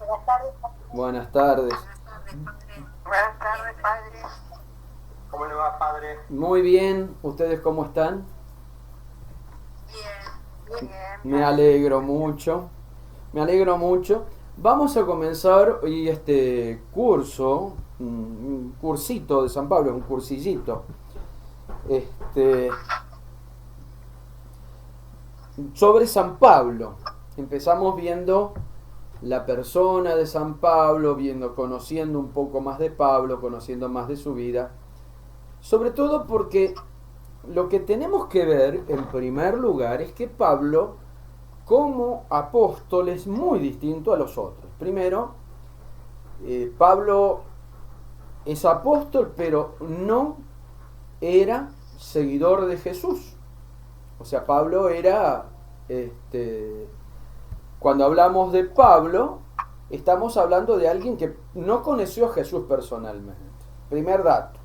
Buenas tardes. Buenas tardes. Buenas tardes, padre. ¿Cómo le va, padre? Muy bien, ¿ustedes cómo están? Bien, bien, Me padre. alegro mucho, me alegro mucho. Vamos a comenzar hoy este curso, un cursito de San Pablo, un cursillito, este, sobre San Pablo. Empezamos viendo la persona de San Pablo, conociendo un poco más de Pablo, conociendo más de su vida. Sobre todo porque lo que tenemos que ver en primer lugar es que Pablo como apóstol es muy distinto a los otros. Primero, Pablo es apóstol, pero no era seguidor de Jesús. O sea, Pablo era, este, cuando hablamos de Pablo, estamos hablando de alguien que no conoció a Jesús personalmente. Primer dato.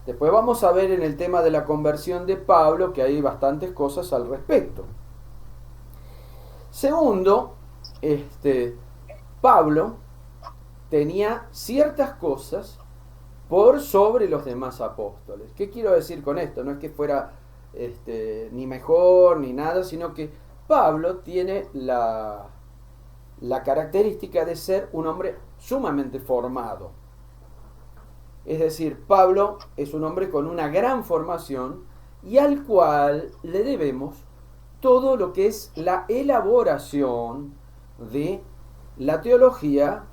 Después vamos a ver en el tema de la conversión de Pablo que hay bastantes cosas al respecto. Segundo, Pablo tenía ciertas cosas por sobre los demás apóstoles. ¿Qué quiero decir con esto? No es que fuera ni mejor ni nada, sino que Pablo tiene la característica de ser un hombre sumamente formado. Es decir, Pablo es un hombre con una gran formación y al cual le debemos todo lo que es la elaboración de la teología,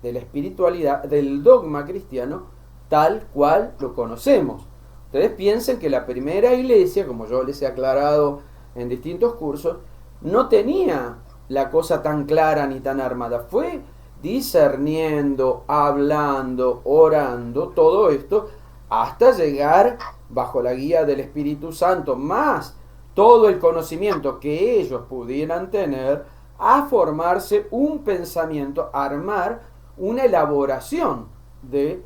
de la espiritualidad, del dogma cristiano, tal cual lo conocemos. Ustedes piensen que la primera iglesia, como yo les he aclarado en distintos cursos, no tenía la cosa tan clara ni tan armada. Fue discerniendo, hablando, orando, todo esto, hasta llegar bajo la guía del Espíritu Santo, más todo el conocimiento que ellos pudieran tener, a formarse un pensamiento, a armar una elaboración de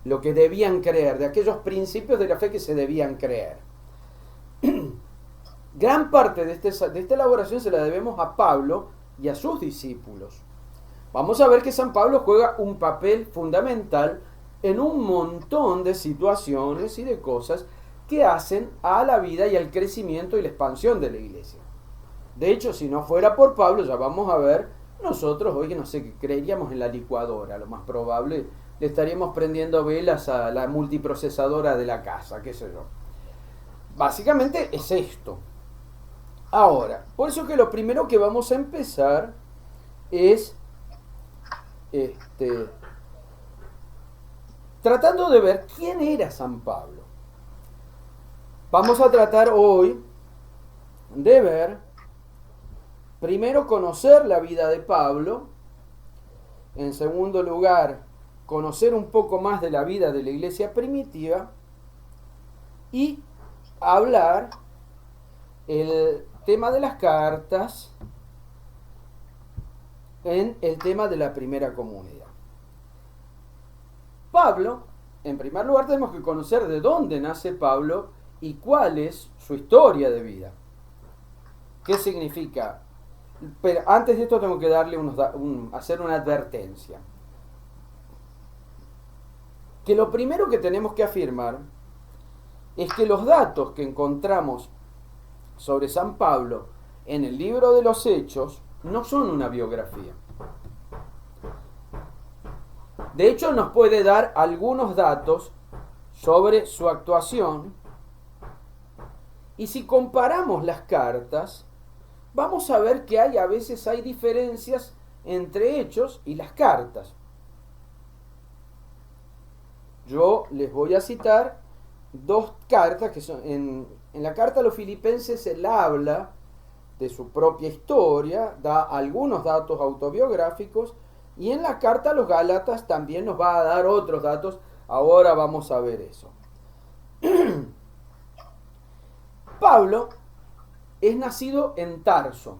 lo que debían creer, de aquellos principios de la fe que se debían creer. Gran parte de esta elaboración se la debemos a Pablo y a sus discípulos. Vamos a ver que San Pablo juega un papel fundamental en un montón de situaciones y de cosas que hacen a la vida y al crecimiento y la expansión de la iglesia. De hecho, si no fuera por Pablo, ya vamos a ver, nosotros hoy, no sé, creeríamos en la licuadora, lo más probable, le estaríamos prendiendo velas a la multiprocesadora de la casa, qué sé yo. Básicamente es esto. Ahora, por eso que lo primero que vamos a empezar es este, tratando de ver quién era San Pablo. Vamos a tratar hoy de ver, primero conocer la vida de Pablo, en segundo lugar conocer un poco más de la vida de la iglesia primitiva y hablar el tema de las cartas en el tema de la primera comunidad. Pablo, en primer lugar tenemos que conocer de dónde nace Pablo y cuál es su historia de vida. ¿Qué significa? Pero antes de esto tengo que darle hacer una advertencia. Que lo primero que tenemos que afirmar es que los datos que encontramos sobre San Pablo en el libro de los Hechos no son una biografía. De hecho, nos puede dar algunos datos sobre su actuación y si comparamos las cartas, vamos a ver que a veces hay diferencias entre hechos y las cartas. Yo les voy a citar dos cartas que son en la carta a los filipenses él habla de su propia historia, da algunos datos autobiográficos y en la carta a los gálatas también nos va a dar otros datos. Ahora vamos a ver eso. Pablo es nacido en Tarso.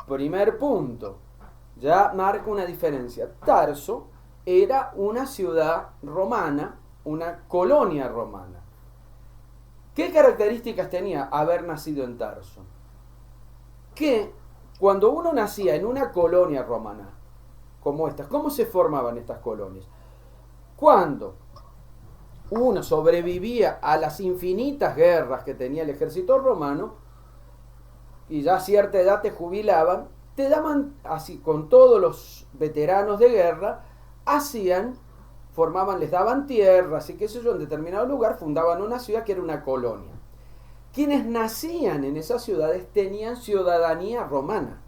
Primer punto. Ya marca una diferencia. Tarso era una ciudad romana, una colonia romana. ¿Qué características tenía haber nacido en Tarso? Que cuando uno nacía en una colonia romana, como estas. ¿Cómo se formaban estas colonias? Cuando uno sobrevivía a las infinitas guerras que tenía el ejército romano y ya a cierta edad te jubilaban, te daban, así con todos los veteranos de guerra, les daban tierras y qué sé yo, en determinado lugar fundaban una ciudad que era una colonia. Quienes nacían en esas ciudades tenían ciudadanía romana,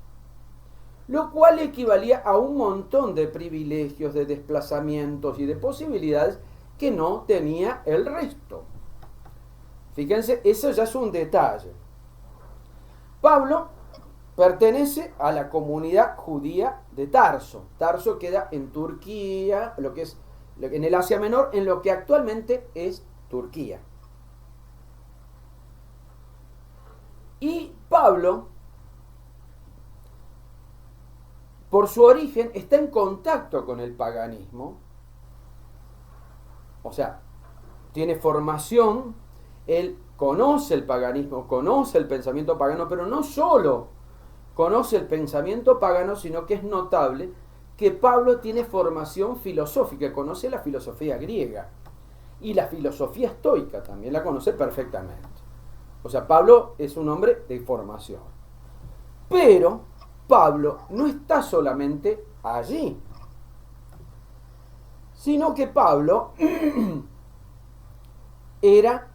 lo cual equivalía a un montón de privilegios, de desplazamientos y de posibilidades que no tenía el resto. Fíjense, eso ya es un detalle. Pablo pertenece a la comunidad judía de Tarso. Tarso queda en Turquía, en el Asia Menor, en lo que actualmente es Turquía. Y Pablo, por su origen, está en contacto con el paganismo. O sea, tiene formación, él conoce el paganismo, conoce el pensamiento pagano, pero no solo conoce el pensamiento pagano, sino que es notable que Pablo tiene formación filosófica, conoce la filosofía griega y la filosofía estoica también la conoce perfectamente. O sea, Pablo es un hombre de formación. Pero Pablo no está solamente allí, sino que Pablo era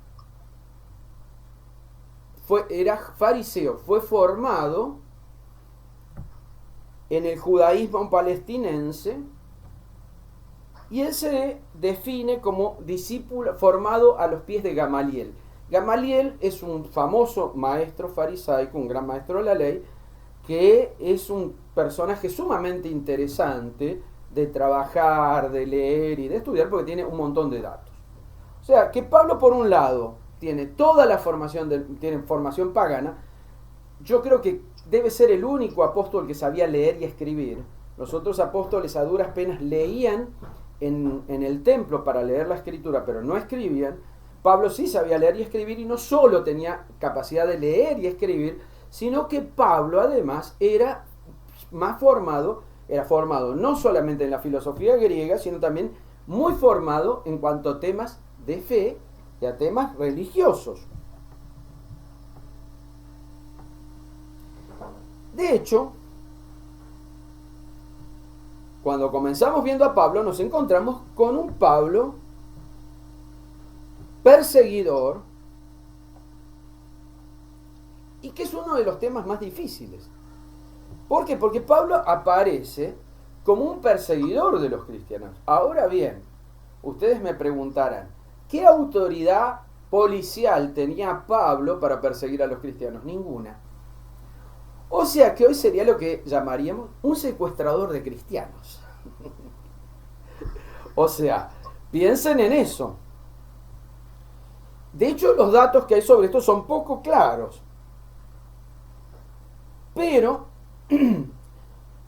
fariseo, fue formado en el judaísmo palestinense y él se define como discípulo formado a los pies de Gamaliel. Gamaliel es un famoso maestro farisaico, un gran maestro de la ley, que es un personaje sumamente interesante de trabajar, de leer y de estudiar porque tiene un montón de datos. O sea, que Pablo por un lado tiene toda la formación, tiene formación pagana. Yo creo que debe ser el único apóstol que sabía leer y escribir. Los otros apóstoles a duras penas leían en el templo para leer la escritura, pero no escribían. Pablo sí sabía leer y escribir y no solo tenía capacidad de leer y escribir, sino que Pablo además era formado no solamente en la filosofía griega, sino también muy formado en cuanto a temas de fe y a temas religiosos. De hecho, cuando comenzamos viendo a Pablo, nos encontramos con un Pablo perseguidor, y que es uno de los temas más difíciles. ¿Por qué? Porque Pablo aparece como un perseguidor de los cristianos. Ahora bien, ustedes me preguntarán, ¿qué autoridad policial tenía Pablo para perseguir a los cristianos? Ninguna. O sea que hoy sería lo que llamaríamos un secuestrador de cristianos. O sea, piensen en eso. De hecho, los datos que hay sobre esto son poco claros. Pero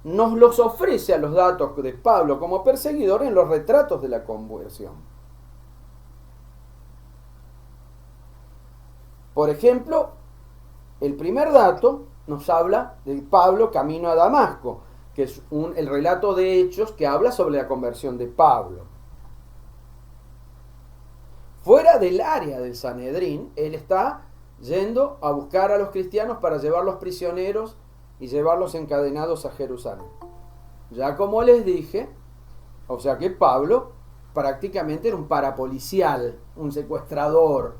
nos los ofrece a los datos de Pablo como perseguidor en los retratos de la conversión. Por ejemplo, el primer dato nos habla de Pablo camino a Damasco, que es el relato de Hechos que habla sobre la conversión de Pablo. Fuera del área del Sanedrín, él está yendo a buscar a los cristianos para llevarlos prisioneros y llevarlos encadenados a Jerusalén. Ya como les dije, o sea que Pablo prácticamente era un parapolicial, un secuestrador.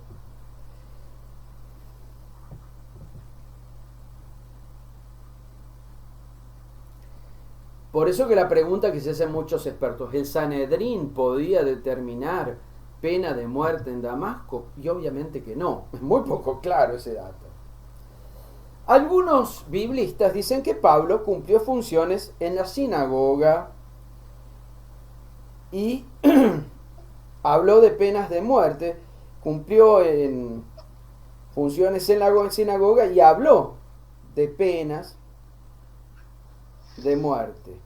Por eso que la pregunta que se hacen muchos expertos, ¿el Sanedrín podía determinar pena de muerte en Damasco? Y obviamente que no, es muy poco claro ese dato. Algunos biblistas dicen que Pablo cumplió funciones en la sinagoga y habló de penas de muerte, cumplió en funciones en la sinagoga y habló de penas de muerte.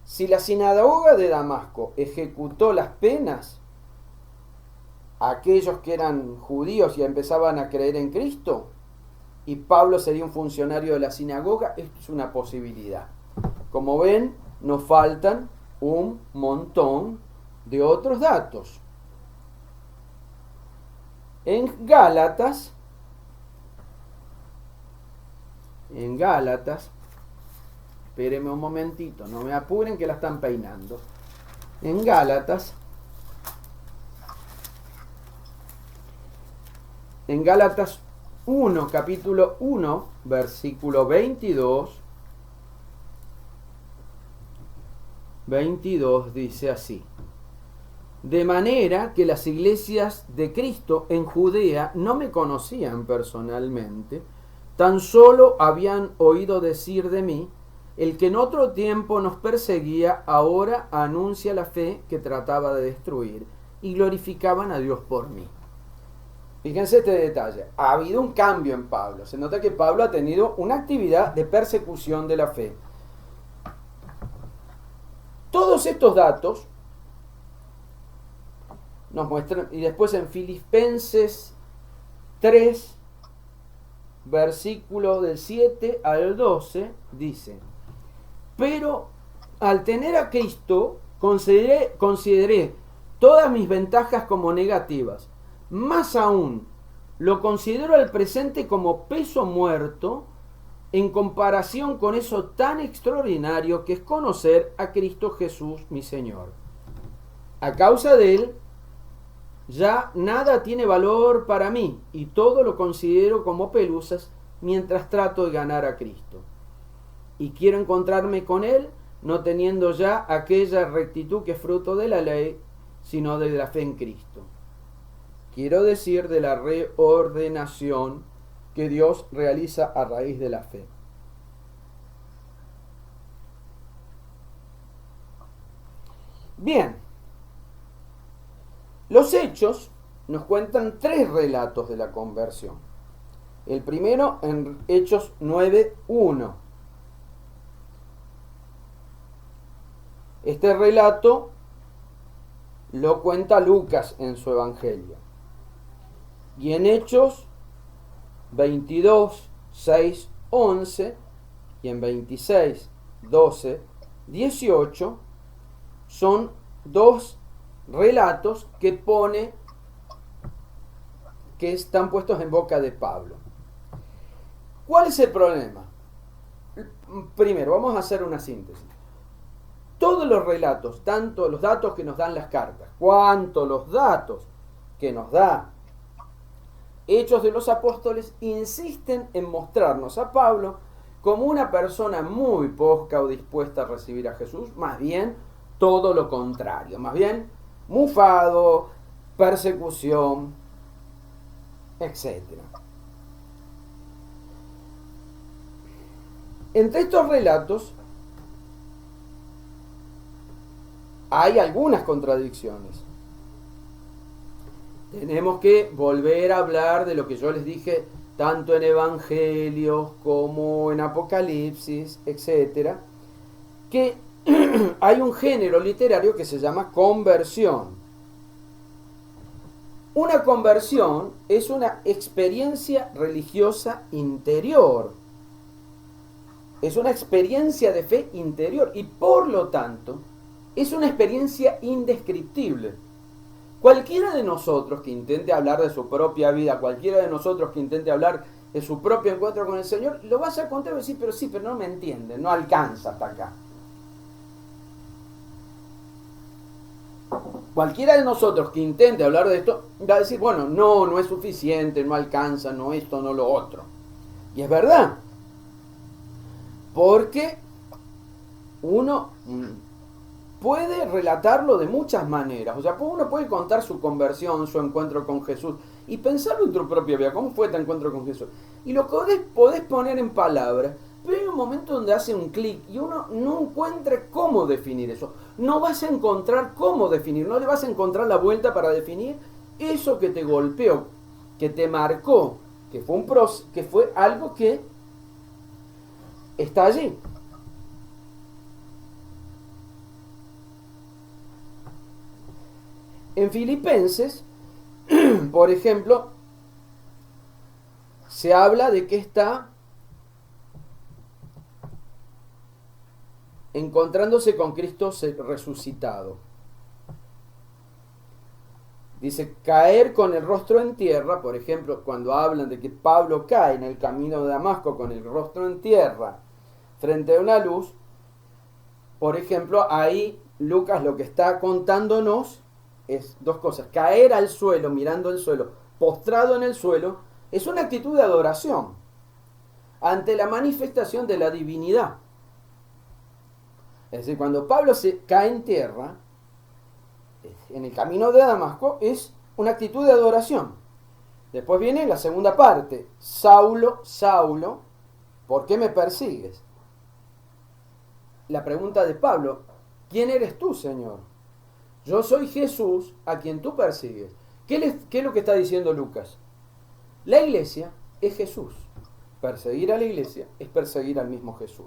Si la sinagoga de Damasco ejecutó las penas a aquellos que eran judíos y empezaban a creer en Cristo, y Pablo sería un funcionario de la sinagoga, esto es una posibilidad. Como ven, nos faltan un montón de otros datos. En Gálatas, espérenme un momentito, no me apuren que la están peinando. En Gálatas 1, capítulo 1, versículo 22 dice así: de manera que las iglesias de Cristo en Judea no me conocían personalmente, tan solo habían oído decir de mí: el que en otro tiempo nos perseguía, ahora anuncia la fe que trataba de destruir, y glorificaban a Dios por mí. Fíjense este detalle, ha habido un cambio en Pablo, se nota que Pablo ha tenido una actividad de persecución de la fe. Todos estos datos nos muestran, y después en Filipenses 3, versículo del 7 al 12, dice: pero al tener a Cristo, consideré todas mis ventajas como negativas. Más aún, lo considero al presente como peso muerto en comparación con eso tan extraordinario que es conocer a Cristo Jesús, mi Señor. A causa de Él, ya nada tiene valor para mí, y todo lo considero como pelusas mientras trato de ganar a Cristo. Y quiero encontrarme con Él, no teniendo ya aquella rectitud que es fruto de la ley, sino de la fe en Cristo. Quiero decir, de la reordenación que Dios realiza a raíz de la fe. Bien, los Hechos nos cuentan 3 relatos de la conversión. El primero en Hechos 9:1. Este relato lo cuenta Lucas en su Evangelio. Y en Hechos 22, 6, 11 y en 26, 12, 18 son 2 relatos que están puestos en boca de Pablo. ¿Cuál es el problema? Primero, vamos a hacer una síntesis. Todos los relatos, tanto los datos que nos dan las cartas, cuanto los datos que nos da Hechos de los Apóstoles, insisten en mostrarnos a Pablo como una persona muy poca o dispuesta a recibir a Jesús, más bien todo lo contrario, más bien mufado, persecución, etc. Entre estos relatos hay algunas contradicciones. Tenemos que volver a hablar de lo que yo les dije tanto en Evangelios como en Apocalipsis, etc. Que hay un género literario que se llama conversión. Una conversión es una experiencia religiosa interior. Es una experiencia de fe interior y por lo tanto es una experiencia indescriptible. Cualquiera de nosotros que intente hablar de su propia vida, cualquiera de nosotros que intente hablar de su propio encuentro con el Señor, lo vas a contar y vas a decir, pero no me entiende, no alcanza hasta acá. Cualquiera de nosotros que intente hablar de esto, va a decir, bueno, no es suficiente, no alcanza, no esto, no lo otro. Y es verdad. Porque uno puede relatarlo de muchas maneras. O sea, uno puede contar su conversión, su encuentro con Jesús y pensarlo en tu propia vida. ¿Cómo fue tu encuentro con Jesús? Y lo podés poner en palabras, pero hay un momento donde hace un clic y uno no encuentra cómo definir eso. No vas a encontrar cómo definir, no le vas a encontrar la vuelta para definir eso que te golpeó, que te marcó, que fue algo que está allí. En Filipenses, por ejemplo, se habla de que está encontrándose con Cristo resucitado. Dice, caer con el rostro en tierra, por ejemplo, cuando hablan de que Pablo cae en el camino de Damasco con el rostro en tierra frente a una luz, por ejemplo, ahí Lucas lo que está contándonos es dos cosas. Caer al suelo, mirando el suelo, postrado en el suelo, es una actitud de adoración ante la manifestación de la divinidad. Es decir, cuando Pablo se cae en tierra, en el camino de Damasco, es una actitud de adoración. Después viene la segunda parte. Saulo, Saulo, ¿por qué me persigues? La pregunta de Pablo, ¿quién eres tú, Señor? Yo soy Jesús a quien tú persigues. ¿Qué es lo que está diciendo Lucas? La iglesia es Jesús. Perseguir a la iglesia es perseguir al mismo Jesús.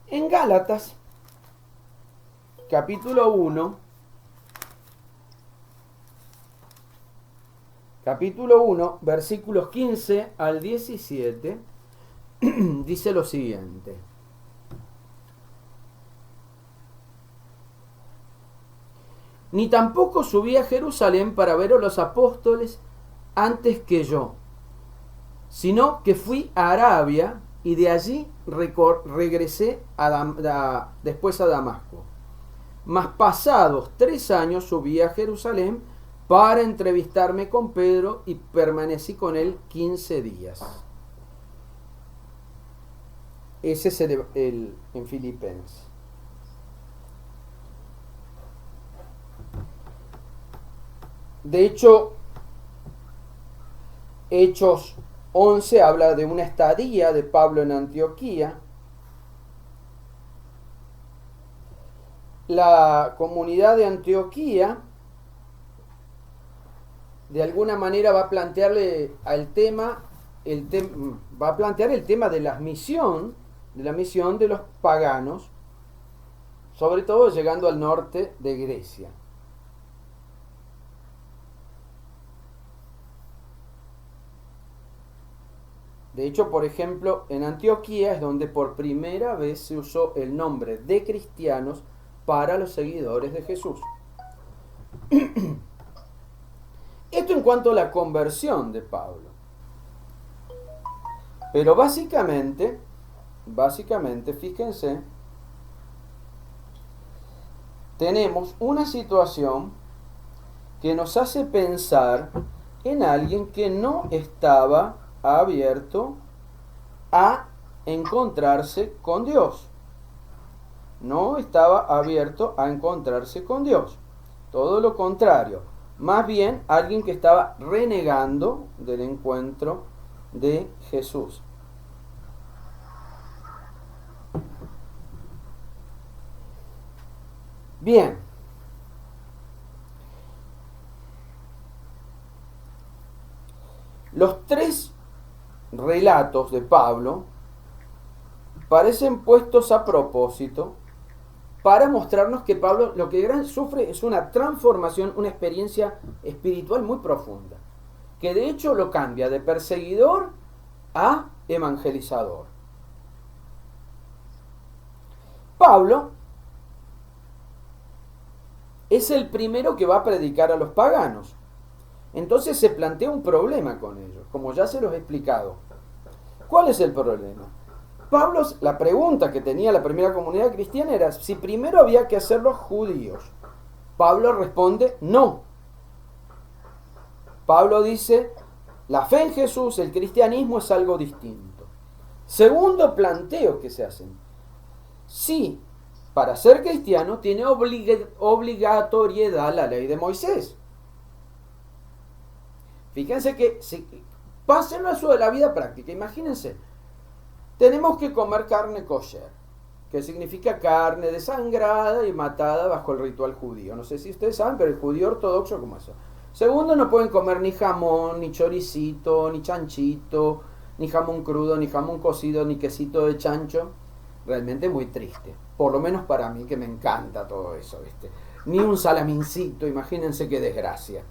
En Gálatas, capítulo 1, versículos 15 al 17, dice lo siguiente. Ni tampoco subí a Jerusalén para ver a los apóstoles antes que yo, sino que fui a Arabia y de allí regresé después a Damasco. Mas pasados 3 años subí a Jerusalén para entrevistarme con Pedro y permanecí con él 15 días. Ese es en Filipenses. De hecho, Hechos 11 habla de una estadía de Pablo en Antioquía. La comunidad de Antioquía de alguna manera va a plantearle al tema, va a plantear el tema de la misión de los paganos, sobre todo llegando al norte de Grecia. De hecho, por ejemplo, en Antioquía es donde por primera vez se usó el nombre de cristianos para los seguidores de Jesús. Esto en cuanto a la conversión de Pablo. Pero básicamente, fíjense, tenemos una situación que nos hace pensar en alguien que no estaba abierto a encontrarse con Dios. No estaba abierto a encontrarse con Dios. Todo lo contrario. Más bien alguien que estaba renegando del encuentro de Jesús. Bien. Los 3 relatos de Pablo parecen puestos a propósito para mostrarnos que Pablo lo que sufre es una transformación, una experiencia espiritual muy profunda, que de hecho lo cambia de perseguidor a evangelizador. Pablo es el primero que va a predicar a los paganos. Entonces se plantea un problema con ellos, como ya se los he explicado. ¿Cuál es el problema? Pablo, la pregunta que tenía la primera comunidad cristiana era si primero había que hacer los judíos. Pablo responde, no. Pablo dice, la fe en Jesús, el cristianismo es algo distinto. Segundo planteo que se hacen. Sí, para ser cristiano tiene obligatoriedad la ley de Moisés. Fíjense que, pásenlo a eso de la vida práctica, imagínense. Tenemos que comer carne kosher, que significa carne desangrada y matada bajo el ritual judío. No sé si ustedes saben, pero el judío ortodoxo como eso. Segundo, no pueden comer ni jamón, ni choricito, ni chanchito, ni jamón crudo, ni jamón cocido, ni quesito de chancho. Realmente muy triste. Por lo menos para mí, que me encanta todo eso, ¿viste? Ni un salamincito, imagínense qué desgracia.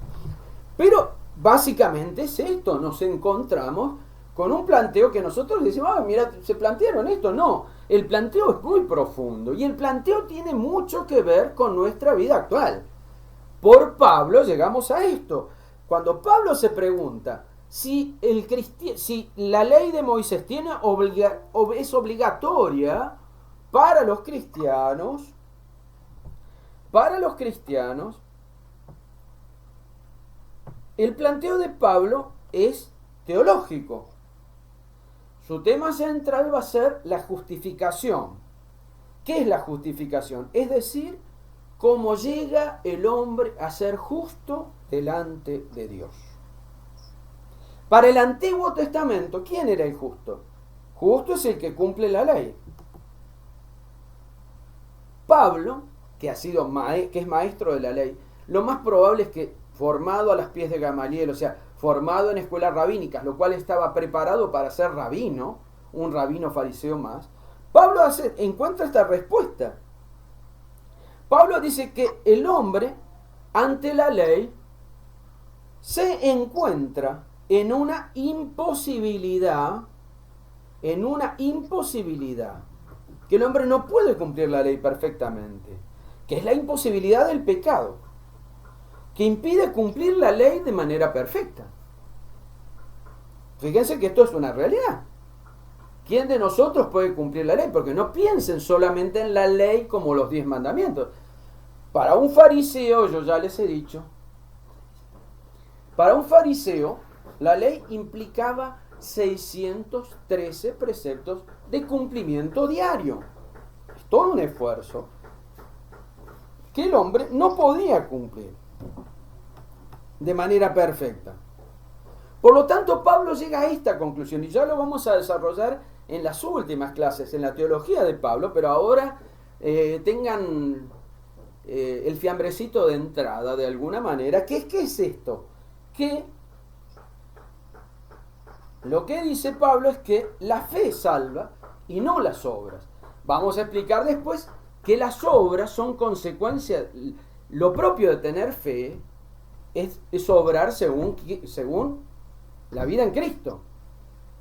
Pero básicamente es esto, nos encontramos con un planteo que nosotros decimos, mira, se plantearon esto. No, el planteo es muy profundo y el planteo tiene mucho que ver con nuestra vida actual. Por Pablo llegamos a esto. Cuando Pablo se pregunta si la ley de Moisés es obligatoria para los cristianos, el planteo de Pablo es teológico. Su tema central va a ser la justificación. ¿Qué es la justificación? Es decir, cómo llega el hombre a ser justo delante de Dios. Para el Antiguo Testamento, ¿quién era el justo? Justo es el que cumple la ley. Pablo, que es maestro de la ley, lo más probable es que formado a los pies de Gamaliel, o sea, formado en escuelas rabínicas, lo cual estaba preparado para ser rabino, un rabino fariseo más, Pablo encuentra esta respuesta. Pablo dice que el hombre, ante la ley, se encuentra en una imposibilidad, que el hombre no puede cumplir la ley perfectamente, que es la imposibilidad del pecado, que impide cumplir la ley de manera perfecta. Fíjense que esto es una realidad. ¿Quién de nosotros puede cumplir la ley? Porque no piensen solamente en la ley como los 10 mandamientos. Para un fariseo, yo ya les he dicho, para un fariseo, la ley implicaba 613 preceptos de cumplimiento diario. Es todo un esfuerzo que el hombre no podía cumplir de manera perfecta. Por lo tanto, Pablo llega a esta conclusión, y ya lo vamos a desarrollar en las últimas clases, en la teología de Pablo, pero ahora tengan el fiambrecito de entrada de alguna manera. ¿Qué es esto? Que lo que dice Pablo es que la fe salva y no las obras. Vamos a explicar después que las obras son consecuencia. Lo propio de tener fe es obrar según la vida en Cristo.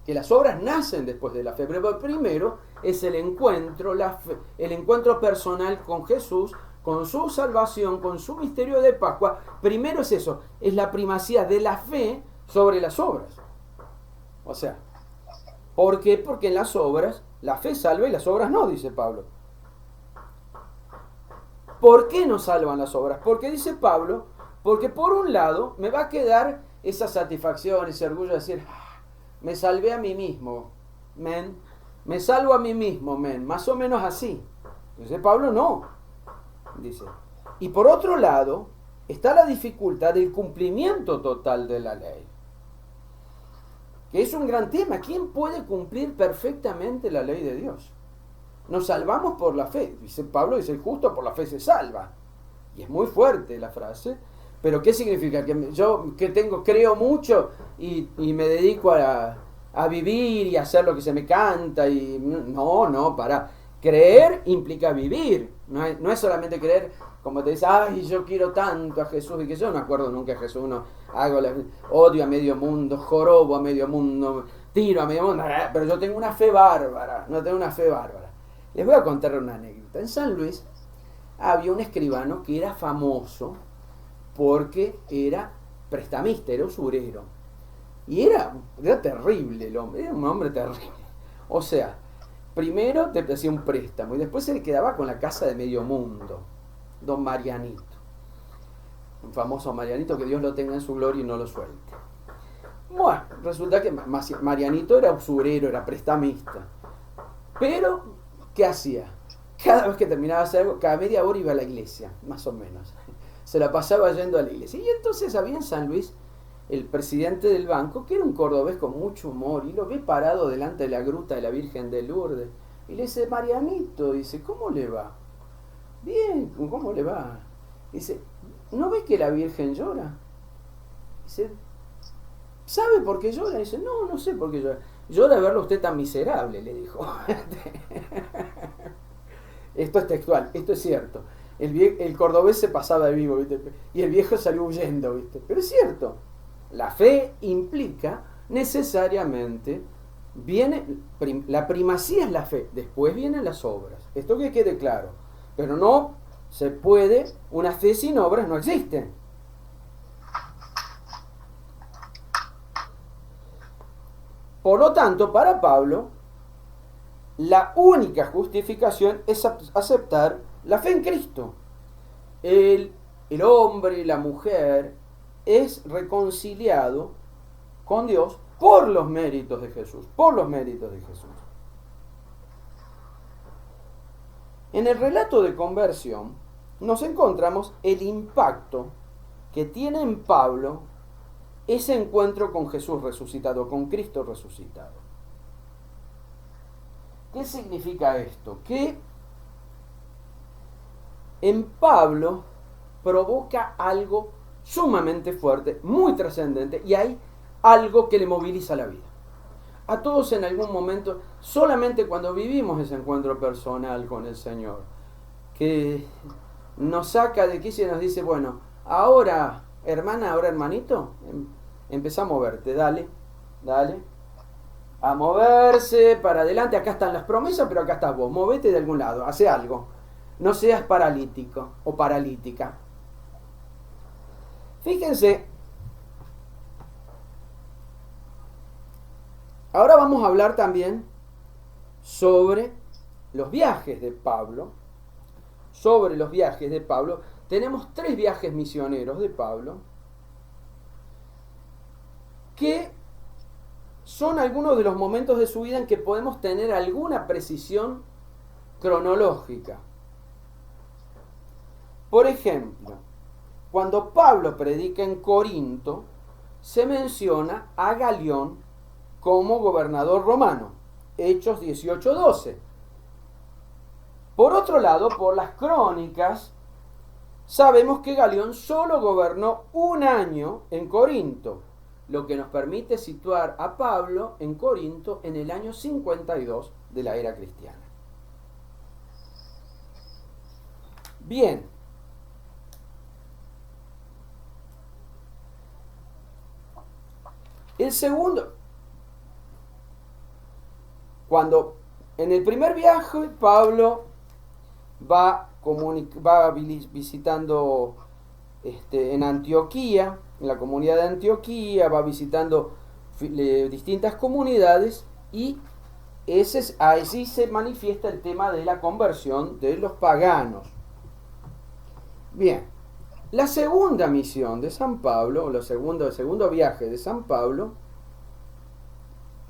Que las obras nacen después de la fe. Pero primero es el encuentro personal con Jesús, con su salvación, con su misterio de Pascua. Primero es eso, es la primacía de la fe sobre las obras. O sea, ¿por qué? Porque en las obras la fe salva y las obras no, dice Pablo. ¿Por qué no salvan las obras? Porque dice Pablo, porque por un lado me va a quedar esa satisfacción, ese orgullo de decir, me salvé a mí mismo, men, me salvo a mí mismo, men, más o menos así. Dice Pablo, no, dice. Y por otro lado, está la dificultad del cumplimiento total de la ley, que es un gran tema. ¿Quién puede cumplir perfectamente la ley de Dios? Nos salvamos por la fe. Dice Pablo, dice, el justo por la fe se salva. Y es muy fuerte la frase. Pero ¿qué significa? Que yo creo mucho y me dedico a vivir y a hacer lo que se me canta. Y no, para. Creer implica vivir. No es solamente creer, como te dice, ay, yo quiero tanto a Jesús, y que yo no acuerdo nunca a Jesús, odio a medio mundo, jorobo a medio mundo, tiro a medio mundo, pero yo tengo una fe bárbara, Les voy a contar una anécdota. En San Luis había un escribano que era famoso porque era prestamista, era usurero. Y era terrible el hombre, era un hombre terrible. O sea, primero te hacía un préstamo y después se le quedaba con la casa de medio mundo. Don Marianito. Un famoso Marianito, que Dios lo tenga en su gloria y no lo suelte. Bueno, resulta que Marianito era usurero, era prestamista. Pero, ¿qué hacía? Cada vez que terminaba de hacer algo, cada media hora iba a la iglesia, más o menos. Se la pasaba yendo a la iglesia. Y entonces había en San Luis el presidente del banco, que era un cordobés con mucho humor, y lo ve parado delante de la gruta de la Virgen de Lourdes. Y le dice, Marianito, dice, ¿cómo le va? Bien, ¿cómo le va? Dice, ¿no ves que la Virgen llora? Dice, ¿sabe por qué llora? Dice, no sé por qué llora. Llora verlo usted tan miserable, le dijo. Esto es textual, esto es cierto. El cordobés se pasaba de vivo, ¿viste? Y el viejo salió huyendo, ¿viste? Pero es cierto. La fe implica necesariamente, la primacía es la fe, después vienen las obras. Esto que quede claro. Pero no se puede, una fe sin obras no existe. Por lo tanto, para Pablo, la única justificación es aceptar la fe en Cristo. El hombre y la mujer es reconciliado con Dios por los méritos de Jesús, por los méritos de Jesús. En el relato de conversión nos encontramos el impacto que tiene en Pablo ese encuentro con Jesús resucitado, con Cristo resucitado. ¿Qué significa esto? Que en Pablo provoca algo sumamente fuerte, muy trascendente, y hay algo que le moviliza la vida. A todos en algún momento, solamente cuando vivimos ese encuentro personal con el Señor, que nos saca de quicio y nos dice, bueno, ahora hermana, ahora hermanito, empezá a moverte, dale, a moverse para adelante, acá están las promesas, pero acá estás vos, movete de algún lado, hace algo, no seas paralítico o paralítica. Fíjense, ahora vamos a hablar también sobre los viajes de Pablo. Sobre los viajes de Pablo, tenemos 3 viajes misioneros de Pablo, que son algunos de los momentos de su vida en que podemos tener alguna precisión cronológica. Por ejemplo, cuando Pablo predica en Corinto, se menciona a Galión como gobernador romano, Hechos 18:12. Por otro lado, por las crónicas, sabemos que Galión solo gobernó 1 año en Corinto, lo que nos permite situar a Pablo en Corinto en el año 52 de la era cristiana. Bien. El segundo, cuando en el primer viaje Pablo va visitando en Antioquía, en la comunidad de Antioquía, va visitando distintas comunidades y allí se manifiesta el tema de la conversión de los paganos. Bien, la segunda misión de San Pablo, o el segundo viaje de San Pablo,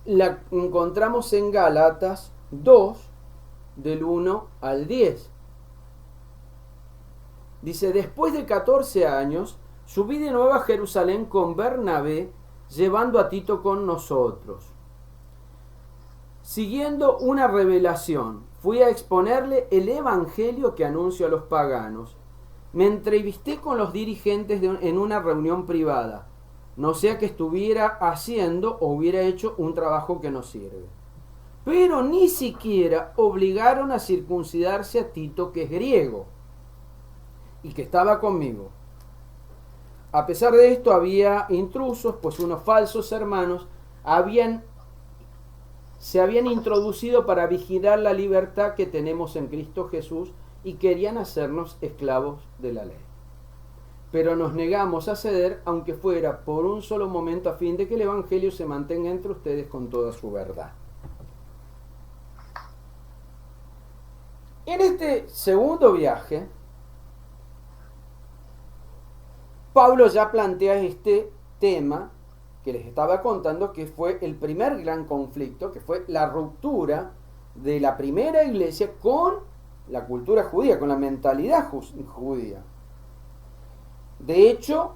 la encontramos en Gálatas 2, del 1 al 10. Dice, después de 14 años, subí de nuevo a Jerusalén con Bernabé, llevando a Tito con nosotros. Siguiendo una revelación, fui a exponerle el evangelio que anuncio a los paganos. Me entrevisté con los dirigentes en una reunión privada, no sea que estuviera haciendo o hubiera hecho un trabajo que no sirve. Pero ni siquiera obligaron a circuncidarse a Tito, que es griego, y que estaba conmigo. A pesar de esto había intrusos, pues unos falsos hermanos se habían introducido para vigilar la libertad que tenemos en Cristo Jesús y querían hacernos esclavos de la ley. Pero nos negamos a ceder, aunque fuera por un solo momento, a fin de que el evangelio se mantenga entre ustedes con toda su verdad. En este segundo viaje, Pablo ya plantea este tema que les estaba contando, que fue el primer gran conflicto, que fue la ruptura de la primera iglesia con la cultura judía, con la mentalidad judía. De hecho,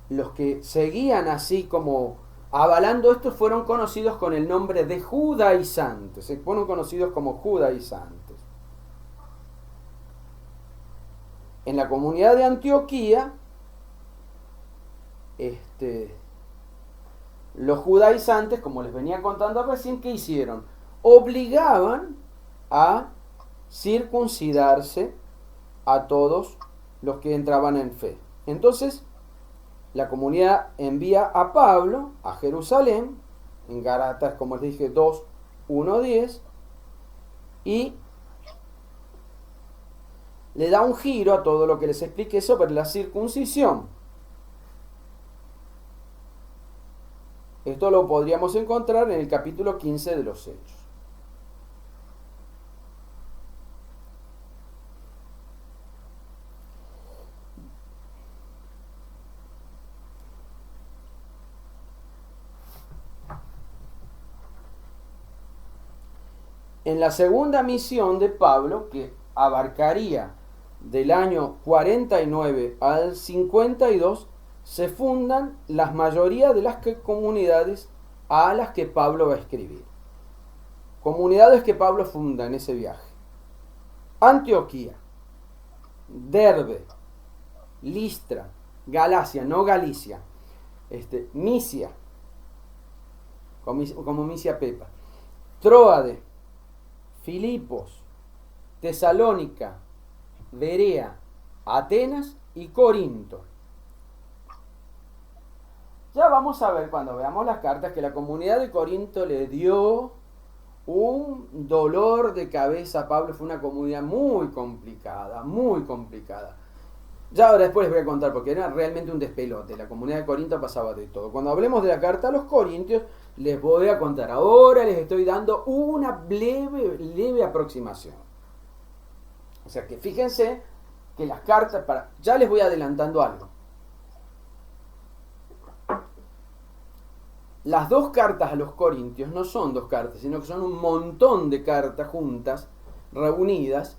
los que seguían así como avalando esto fueron conocidos con el nombre de judaizantes, se fueron conocidos como judaizantes. En la comunidad de Antioquía, los judaizantes, como les venía contando recién, ¿qué hicieron? Obligaban a circuncidarse a todos los que entraban en fe. Entonces, la comunidad envía a Pablo a Jerusalén, en Gálatas, como les dije, 2, 1, 10, y le da un giro a todo lo que les expliqué sobre la circuncisión. Esto lo podríamos encontrar en el capítulo 15 de los Hechos. En la segunda misión de Pablo, que abarcaría del año 49 al 52, se fundan la mayoría de las comunidades a las que Pablo va a escribir. Comunidades que Pablo funda en ese viaje: Antioquía, Derbe, Listra, Galacia, no Galicia, Misia, como Misia Pepa, Tróade, Filipos, Tesalónica, Berea, Atenas y Corinto. Ya vamos a ver cuando veamos las cartas que la comunidad de Corinto le dio un dolor de cabeza a Pablo. Fue una comunidad muy complicada, muy complicada. Ya ahora después les voy a contar porque era realmente un despelote. La comunidad de Corinto pasaba de todo. Cuando hablemos de la carta a los Corintios les voy a contar. Ahora les estoy dando una leve aproximación. O sea que fíjense que las cartas, ya les voy adelantando algo. Las dos cartas a los Corintios no son dos cartas, sino que son un montón de cartas juntas, reunidas,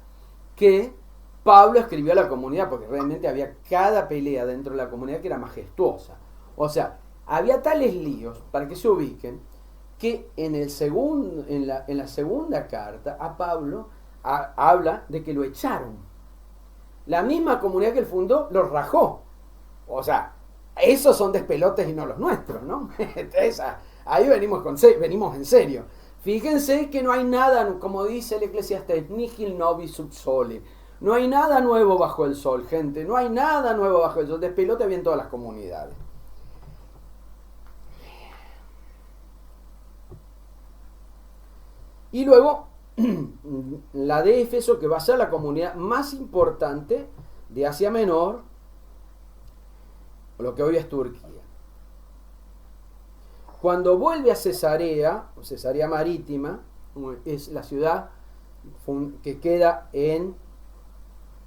que Pablo escribió a la comunidad, porque realmente había cada pelea dentro de la comunidad que era majestuosa. O sea, había tales líos, para que se ubiquen, que en la segunda carta a Pablo habla de que lo echaron. La misma comunidad que él fundó lo rajó. O sea, esos son despelotes y no los nuestros, ¿no? Entonces, ahí venimos en serio. Fíjense que no hay nada, como dice el Eclesiastés, nihil novi sub sole. No hay nada nuevo bajo el sol, gente. No hay nada nuevo bajo el sol. Despelote había en todas las comunidades. Y luego, la de Éfeso, que va a ser la comunidad más importante de Asia Menor, lo que hoy es Turquía. Cuando vuelve a Cesarea Marítima, es la ciudad que queda en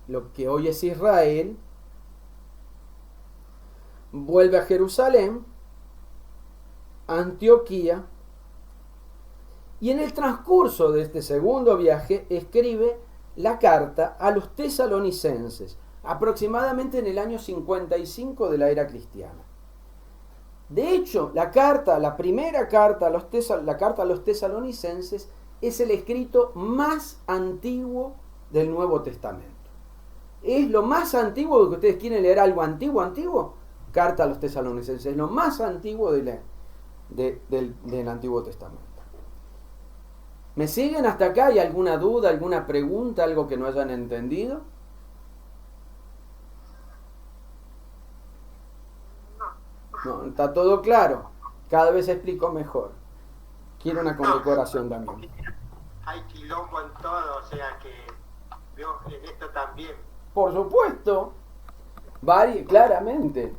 lo que hoy es Israel, vuelve a Jerusalén, Antioquía, y en el transcurso de este segundo viaje escribe la carta a los tesalonicenses, aproximadamente en el año 55 de la era cristiana. De hecho, la primera carta la carta a los tesalonicenses es el escrito más antiguo del Nuevo Testamento. Es lo más antiguo, que ustedes quieren leer algo antiguo, carta a los tesalonicenses, es lo más antiguo del Antiguo Testamento. ¿Me siguen hasta acá? ¿Hay alguna duda, alguna pregunta, algo que no hayan entendido? No, está todo claro. Cada vez explico mejor. Quiero una condecoración también. Hay quilombo en todo, o sea que veo en esto también. Por supuesto. Claramente.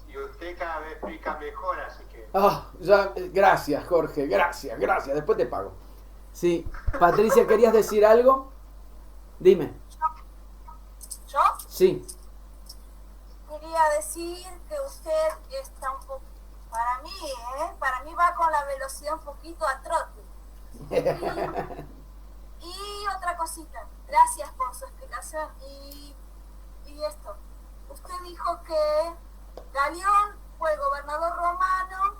Y usted cada vez explica mejor, así que... Gracias, Jorge. Gracias. Después te pago. Sí. Patricia, ¿querías decir algo? Dime. ¿Yo? Sí. Quería decir que usted está un poco, para mí va con la velocidad un poquito a trote. Y otra cosita, gracias por su explicación. Y esto, usted dijo que Galión fue gobernador romano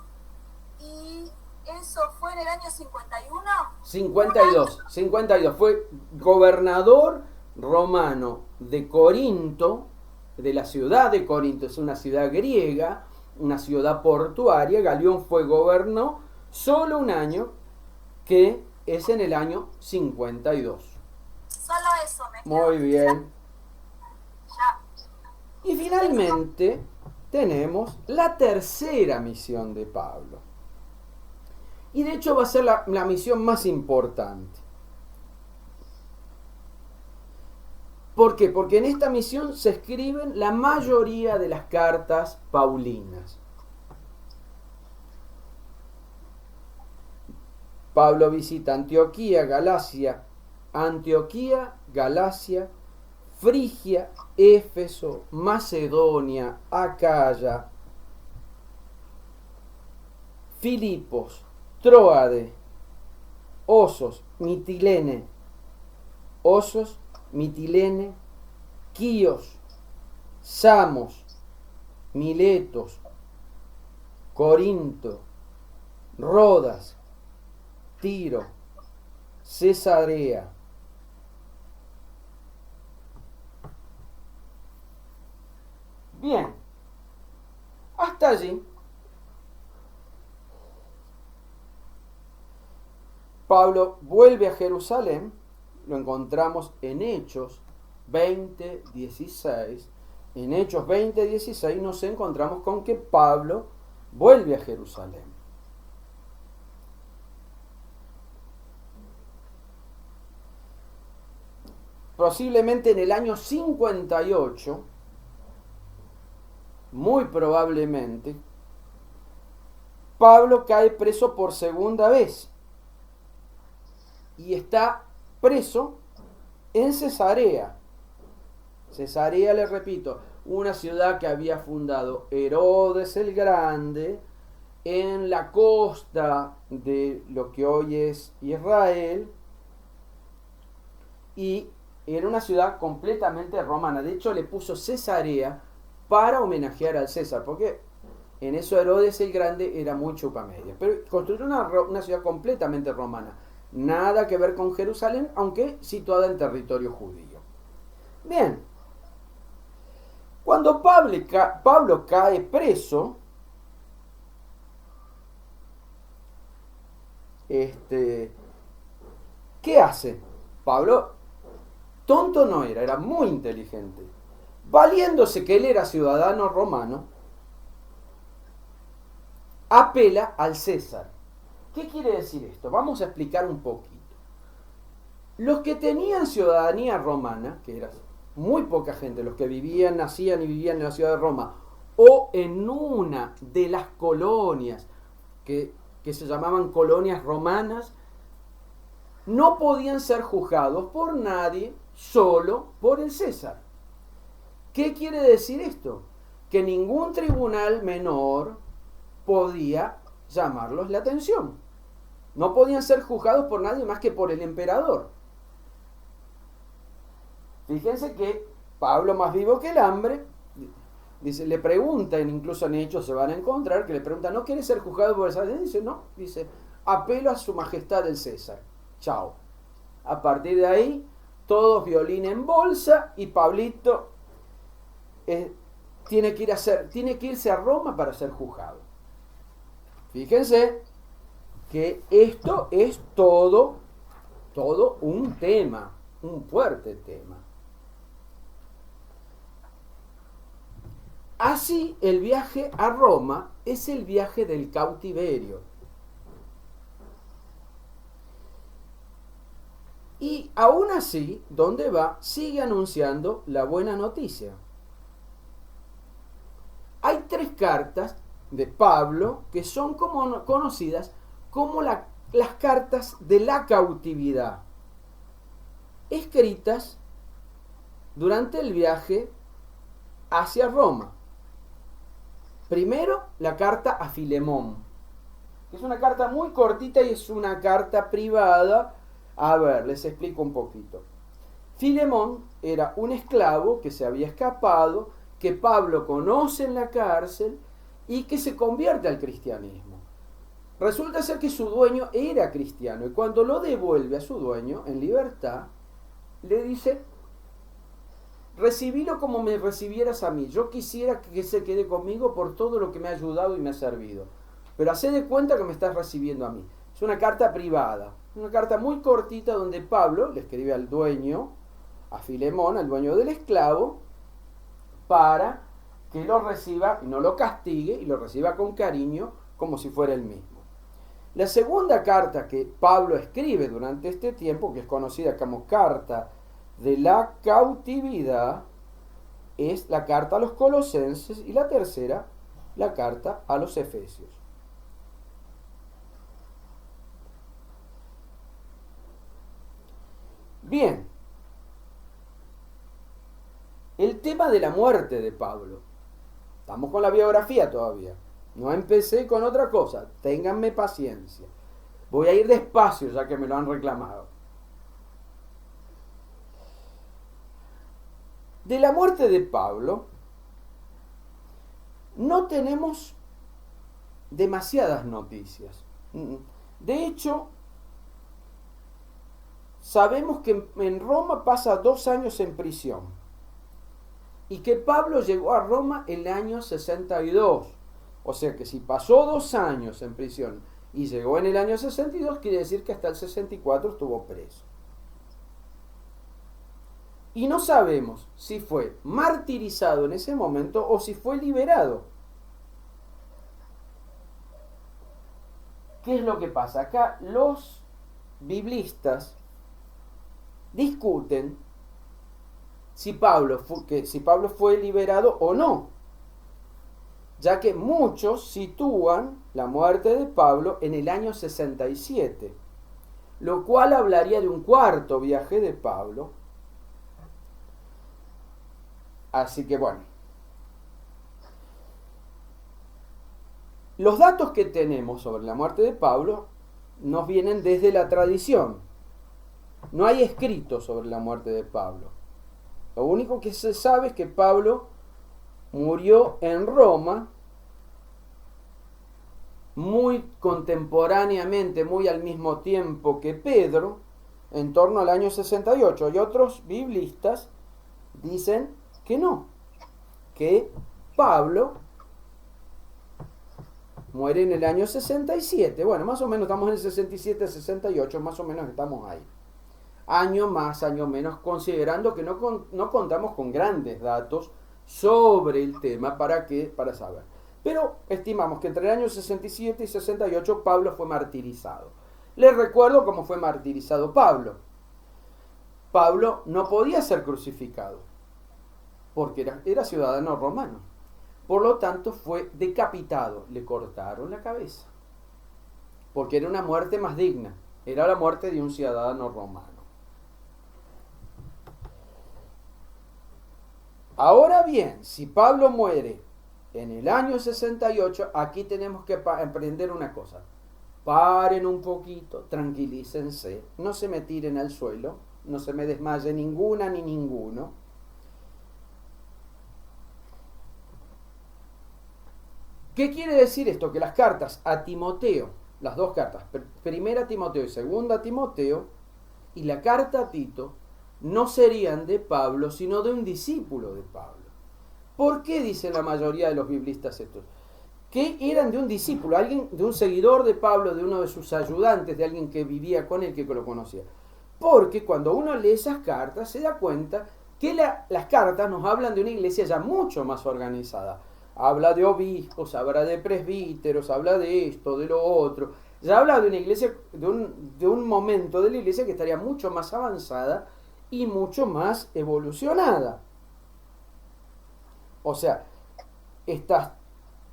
y eso fue en el año 51. 52. Fue gobernador romano de Corinto, de la ciudad de Corinto. Es una ciudad griega, una ciudad portuaria. Galión gobernó solo un año, que es en el año 52. Solo eso me quedó. Muy bien. Ya. Y finalmente tenemos la tercera misión de Pablo. Y de hecho va a ser la misión más importante. ¿Por qué? Porque en esta misión se escriben la mayoría de las cartas paulinas. Pablo visita Antioquía, Galacia, Frigia, Éfeso, Macedonia, Acaya, Filipos, Tróade, Osos, Mitilene, Quíos, Samos, Miletos, Corinto, Rodas, Tiro, Cesarea. Bien, hasta allí Pablo vuelve a Jerusalén, lo encontramos en Hechos 20:16. En Hechos 20:16 nos encontramos con que Pablo vuelve a Jerusalén. Posiblemente en el año 58, muy probablemente, Pablo cae preso por segunda vez y está preso en Cesarea. Cesarea, les repito, una ciudad que había fundado Herodes el Grande en la costa de lo que hoy es Israel, y era una ciudad completamente romana. De hecho, le puso Cesarea para homenajear al César, porque en eso Herodes el Grande era muy chupamedia. Pero construyó una ciudad completamente romana. Nada que ver con Jerusalén, aunque situada en territorio judío. Bien. Cuando Pablo cae preso, ¿qué hace? Pablo tonto no era muy inteligente. Valiéndose que él era ciudadano romano, apela al César. ¿Qué quiere decir esto? Vamos a explicar un poquito. Los que tenían ciudadanía romana, que era muy poca gente, los que nacían y vivían en la ciudad de Roma, o en una de las colonias que se llamaban colonias romanas, no podían ser juzgados por nadie, solo por el César. ¿Qué quiere decir esto? Que ningún tribunal menor podía llamarlos la atención. No podían ser juzgados por nadie más que por el emperador. Fíjense que Pablo, más vivo que el hambre, dice, le preguntan, incluso en Hechos se van a encontrar, que le preguntan, ¿no quiere ser juzgado por el César? Dice, no, dice, apelo a su majestad el César. Chao. A partir de ahí, todos violín en bolsa, y Pablito tiene que irse a Roma para ser juzgado. Fíjense que esto es todo un tema, un fuerte tema. Así, el viaje a Roma es el viaje del cautiverio. Y aún así, donde va, sigue anunciando la buena noticia. Hay 3 cartas de Pablo que son conocidas como las cartas de la cautividad, escritas durante el viaje hacia Roma. Primero, la carta a Filemón, que es una carta muy cortita y es una carta privada. A ver, les explico un poquito. Filemón era un esclavo que se había escapado, que Pablo conoce en la cárcel y que se convierte al cristianismo. Resulta ser que su dueño era cristiano, y cuando lo devuelve a su dueño en libertad, le dice, recibilo como me recibieras a mí. Yo quisiera que se quede conmigo por todo lo que me ha ayudado y me ha servido, pero hacé de cuenta que me estás recibiendo a mí. Es una carta privada, una carta muy cortita donde Pablo le escribe al dueño, a Filemón, al dueño del esclavo, para que lo reciba y no lo castigue y lo reciba con cariño como si fuera el mismo. La segunda carta que Pablo escribe durante este tiempo, que es conocida como carta de la cautividad, es la carta a los Colosenses, y la tercera, la carta a los Efesios. Bien, el tema de la muerte de Pablo. Estamos con la biografía todavía. No empecé con otra cosa. Ténganme paciencia. Voy a ir despacio ya que me lo han reclamado. De la muerte de Pablo no tenemos demasiadas noticias. De hecho, sabemos que en Roma pasa 2 años en prisión y que Pablo llegó a Roma en el año 62. O sea que si pasó 2 años en prisión y llegó en el año 62, quiere decir que hasta el 64 estuvo preso. Y no sabemos si fue martirizado en ese momento o si fue liberado. ¿Qué es lo que pasa? Acá los biblistas discuten si Pablo fue liberado o no, ya que muchos sitúan la muerte de Pablo en el año 67, lo cual hablaría de un cuarto viaje de Pablo. Así que bueno, los datos que tenemos sobre la muerte de Pablo nos vienen desde la tradición. No hay escritos sobre la muerte de Pablo. Lo único que se sabe es que Pablo murió en Roma muy contemporáneamente, muy al mismo tiempo que Pedro, en torno al año 68. Y otros biblistas dicen que no, que Pablo muere en el año 67. Bueno, más o menos estamos en el 67, 68, más o menos estamos ahí. Año más, año menos, considerando que no contamos con grandes datos sobre el tema para saber. Pero estimamos que entre el año 67 y 68 Pablo fue martirizado. Les recuerdo cómo fue martirizado Pablo. Pablo no podía ser crucificado porque era ciudadano romano. Por lo tanto, fue decapitado. Le cortaron la cabeza. Porque era una muerte más digna. Era la muerte de un ciudadano romano. Ahora bien, si Pablo muere en el año 68, aquí tenemos que aprender una cosa. Paren un poquito, tranquilícense, no se me tiren al suelo, no se me desmaye ninguna ni ninguno. ¿Qué quiere decir esto? Que las cartas a Timoteo, las dos cartas, primera Timoteo y segunda Timoteo, y la carta a Tito, no serían de Pablo, sino de un discípulo de Pablo. ¿Por qué dicen la mayoría de los biblistas esto? Que eran de un discípulo, alguien, de un seguidor de Pablo, de uno de sus ayudantes, de alguien que vivía con él, que lo conocía. Porque cuando uno lee esas cartas se da cuenta que las cartas nos hablan de una iglesia ya mucho más organizada. Habla de obispos, habla de presbíteros, habla de esto, de lo otro. Ya habla de una iglesia, de un momento de la iglesia que estaría mucho más avanzada y mucho más evolucionada. O sea, estas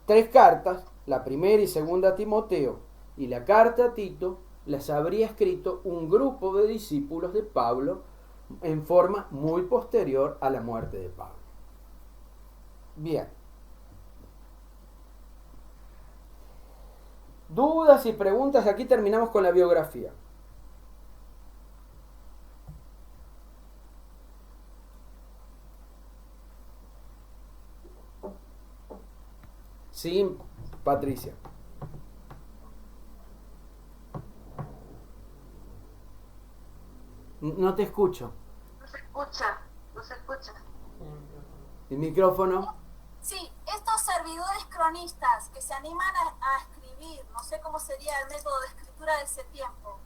3 cartas, la primera y segunda Timoteo y la carta a Tito, las habría escrito un grupo de discípulos de Pablo en forma muy posterior a la muerte de Pablo. Bien. Dudas y preguntas, aquí terminamos con la biografía. Sí, Patricia. No te escucho. No se escucha, no se escucha. ¿El micrófono? Sí, estos servidores cronistas que se animan a escribir, no sé cómo sería el método de escritura de ese tiempo,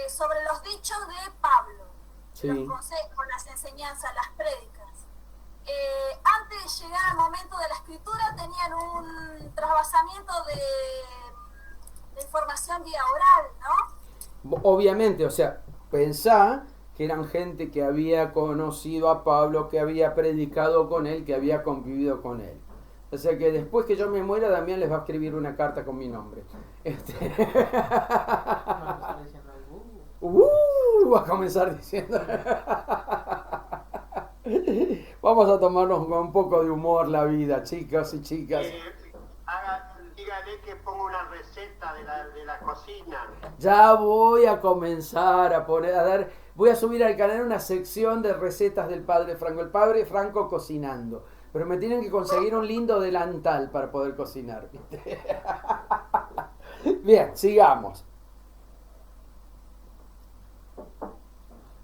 sobre los dichos de Pablo, Sí. los consejos, las enseñanzas, las prédicas. antes de llegar al momento de la escritura tenían un trasvasamiento de información vía oral, ¿no? Obviamente, o sea, pensá que eran gente que había conocido a Pablo, que había predicado con él, que había convivido con él. O sea que después que yo me muera, Damián les va a escribir una carta con mi nombre. Va a comenzar diciendo. Vamos a tomarnos con un poco de humor la vida, chicos y chicas. Dígale que ponga una receta de la cocina. Ya voy a comenzar a voy a subir al canal una sección de recetas del padre Franco, el padre Franco cocinando. Pero me tienen que conseguir un lindo delantal para poder cocinar, ¿viste? Bien, sigamos.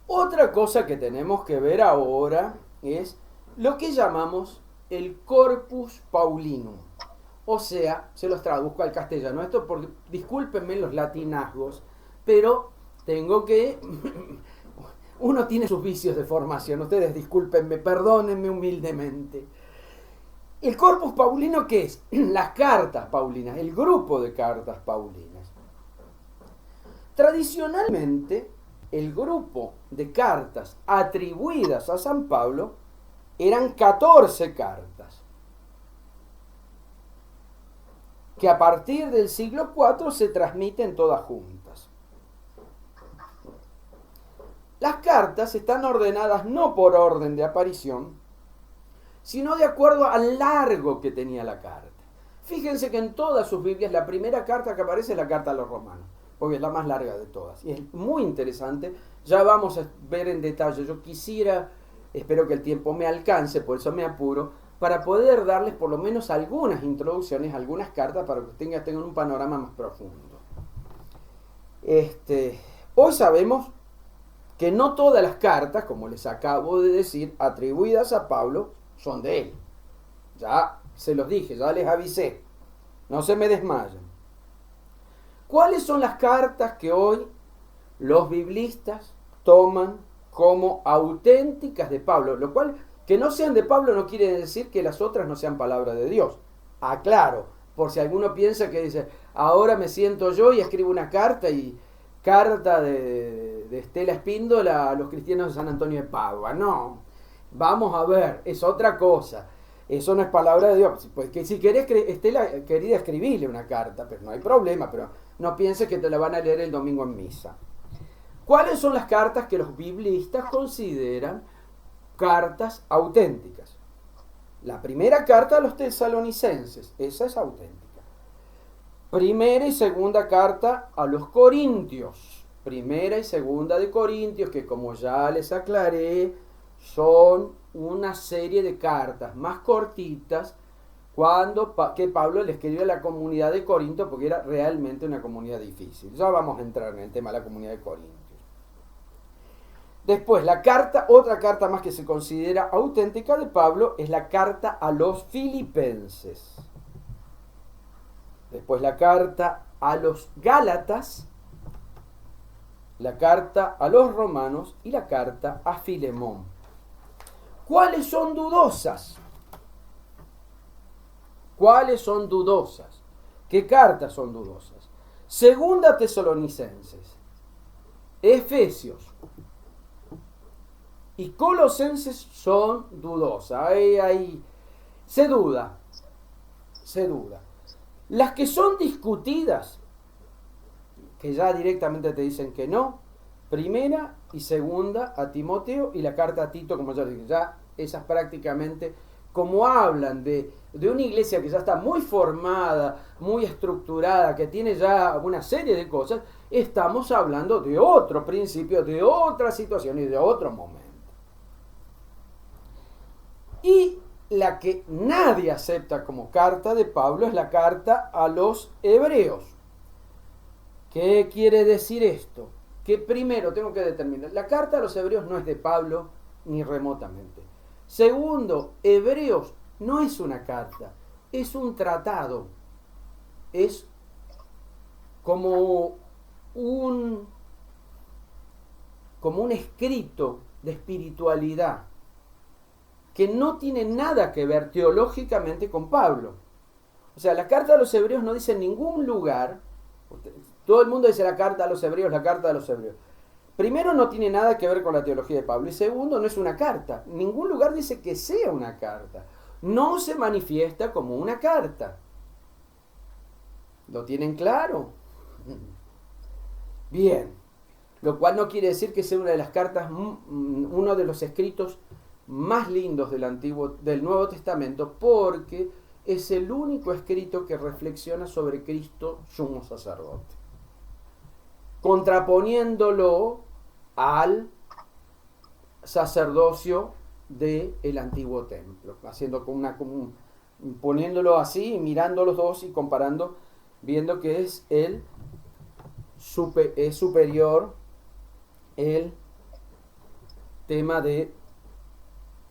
Otra cosa que tenemos que ver ahora es lo que llamamos el Corpus Paulinum. O sea, se los traduzco al castellano. Esto porque, discúlpenme los latinazgos, pero tengo que... Uno tiene sus vicios de formación. Ustedes discúlpenme, perdónenme humildemente. ¿El Corpus Paulino qué es? Las cartas paulinas, el grupo de cartas paulinas. Tradicionalmente, el grupo de cartas atribuidas a San Pablo eran 14 cartas, que a partir del siglo IV se transmiten todas juntas. Las cartas están ordenadas no por orden de aparición, sino de acuerdo al largo que tenía la carta. Fíjense que en todas sus Biblias la primera carta que aparece es la carta a los romanos, porque es la más larga de todas. Y es muy interesante, ya vamos a ver en detalle. Yo quisiera, espero que el tiempo me alcance, por eso me apuro, para poder darles por lo menos algunas introducciones, algunas cartas, para que tengan un panorama más profundo. Hoy sabemos que no todas las cartas, como les acabo de decir, atribuidas a Pablo, son de él. Ya se los dije, ya les avisé. No se me desmayen. ¿Cuáles son las cartas que hoy los biblistas toman como auténticas de Pablo? Lo cual, que no sean de Pablo no quiere decir que las otras no sean palabra de Dios. Aclaro, por si alguno piensa que dice, ahora me siento yo y escribo una carta y carta de Estela Espíndola a los cristianos de San Antonio de Padua. No, vamos a ver, es otra cosa. Eso no es palabra de Dios. Pues que si querés, Estela, querida, escribirle una carta, pero no hay problema, pero no pienses que te la van a leer el domingo en misa. ¿Cuáles son las cartas que los biblistas consideran cartas auténticas? La primera carta a los tesalonicenses, esa es auténtica. Primera y segunda carta a los corintios. Primera y segunda de Corintios, que como ya les aclaré, son una serie de cartas más cortitas que Pablo le escribió a la comunidad de Corinto, porque era realmente una comunidad difícil. Ya vamos a entrar en el tema de la comunidad de Corintios. Después, otra carta más que se considera auténtica de Pablo es la carta a los filipenses. Después la carta a los gálatas, la carta a los romanos y la carta a Filemón. ¿Cuáles son dudosas? ¿Cuáles son dudosas? ¿Qué cartas son dudosas? Segunda Tesalonicenses, Efesios y Colosenses son dudosas. Se duda. Las que son discutidas, que ya directamente te dicen que no, primera y segunda a Timoteo y la carta a Tito, como ya les dije, ya esas prácticamente, como hablan de una iglesia que ya está muy formada, muy estructurada, que tiene ya una serie de cosas, estamos hablando de otro principio, de otra situación y de otro momento. Y la que nadie acepta como carta de Pablo es la carta a los hebreos. ¿Qué quiere decir esto? Que primero tengo que determinar, la carta a los hebreos no es de Pablo ni remotamente. Segundo, Hebreos no es una carta, es un tratado. Es como un escrito de espiritualidad que no tiene nada que ver teológicamente con Pablo. O sea, la carta a los hebreos no dice en ningún lugar, todo el mundo dice la carta a los hebreos, la carta a los hebreos. Primero, no tiene nada que ver con la teología de Pablo. Y segundo, no es una carta. Ningún lugar dice que sea una carta. No se manifiesta como una carta. ¿Lo tienen claro? Bien. Lo cual no quiere decir que sea una de las cartas, uno de los escritos más lindos del Nuevo Testamento, porque es el único escrito que reflexiona sobre Cristo sumo sacerdote, contraponiéndolo al sacerdocio del antiguo templo, haciendo poniéndolo así, mirando los dos y comparando, viendo que es es superior el tema de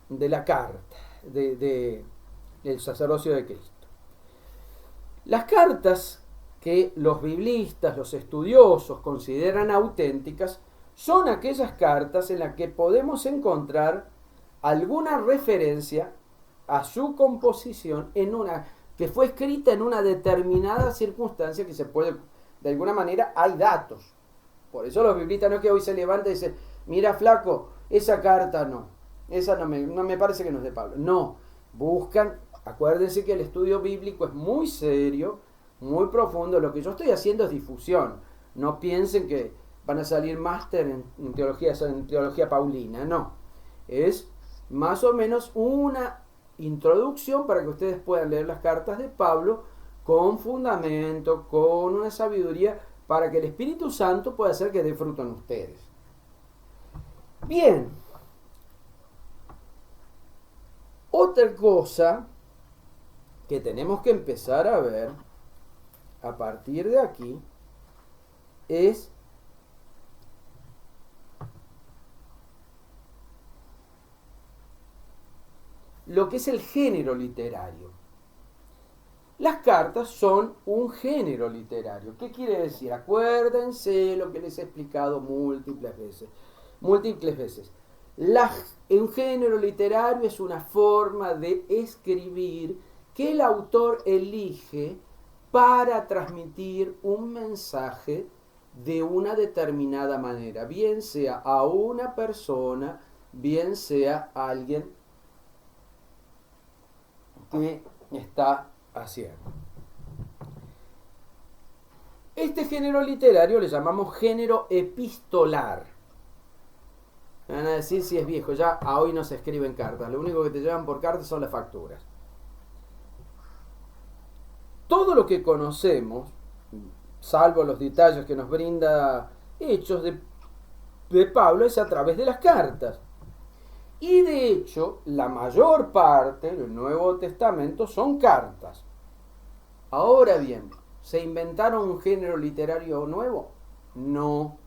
la carta, del sacerdocio de Cristo. Las cartas que los biblistas, los estudiosos, consideran auténticas, son aquellas cartas en las que podemos encontrar alguna referencia a su composición que fue escrita en una determinada circunstancia que se puede, de alguna manera, hay datos. Por eso los biblistas no es que hoy se levantan y dicen, mira flaco, esa carta no, esa no me parece que no es de Pablo. No, buscan, acuérdense que el estudio bíblico es muy serio, muy profundo. Lo que yo estoy haciendo es difusión. No piensen que van a salir máster en teología paulina, no. Es más o menos una introducción para que ustedes puedan leer las cartas de Pablo con fundamento, con una sabiduría, para que el Espíritu Santo pueda hacer que dé fruto en ustedes. Bien. Otra cosa que tenemos que empezar a ver a partir de aquí es lo que es el género literario. Las cartas son un género literario. ¿Qué quiere decir? Acuérdense lo que les he explicado múltiples veces. Un género literario es una forma de escribir que el autor elige para transmitir un mensaje de una determinada manera, bien sea a una persona, bien sea a alguien que está haciendo. Este género literario le llamamos género epistolar. Me van a decir si es viejo, ya a hoy no se escriben cartas, lo único que te llevan por cartas son las facturas. Todo lo que conocemos, salvo los detalles que nos brinda Hechos de Pablo, es a través de las cartas. Y de hecho, la mayor parte del Nuevo Testamento son cartas. Ahora bien, ¿se inventaron un género literario nuevo? No.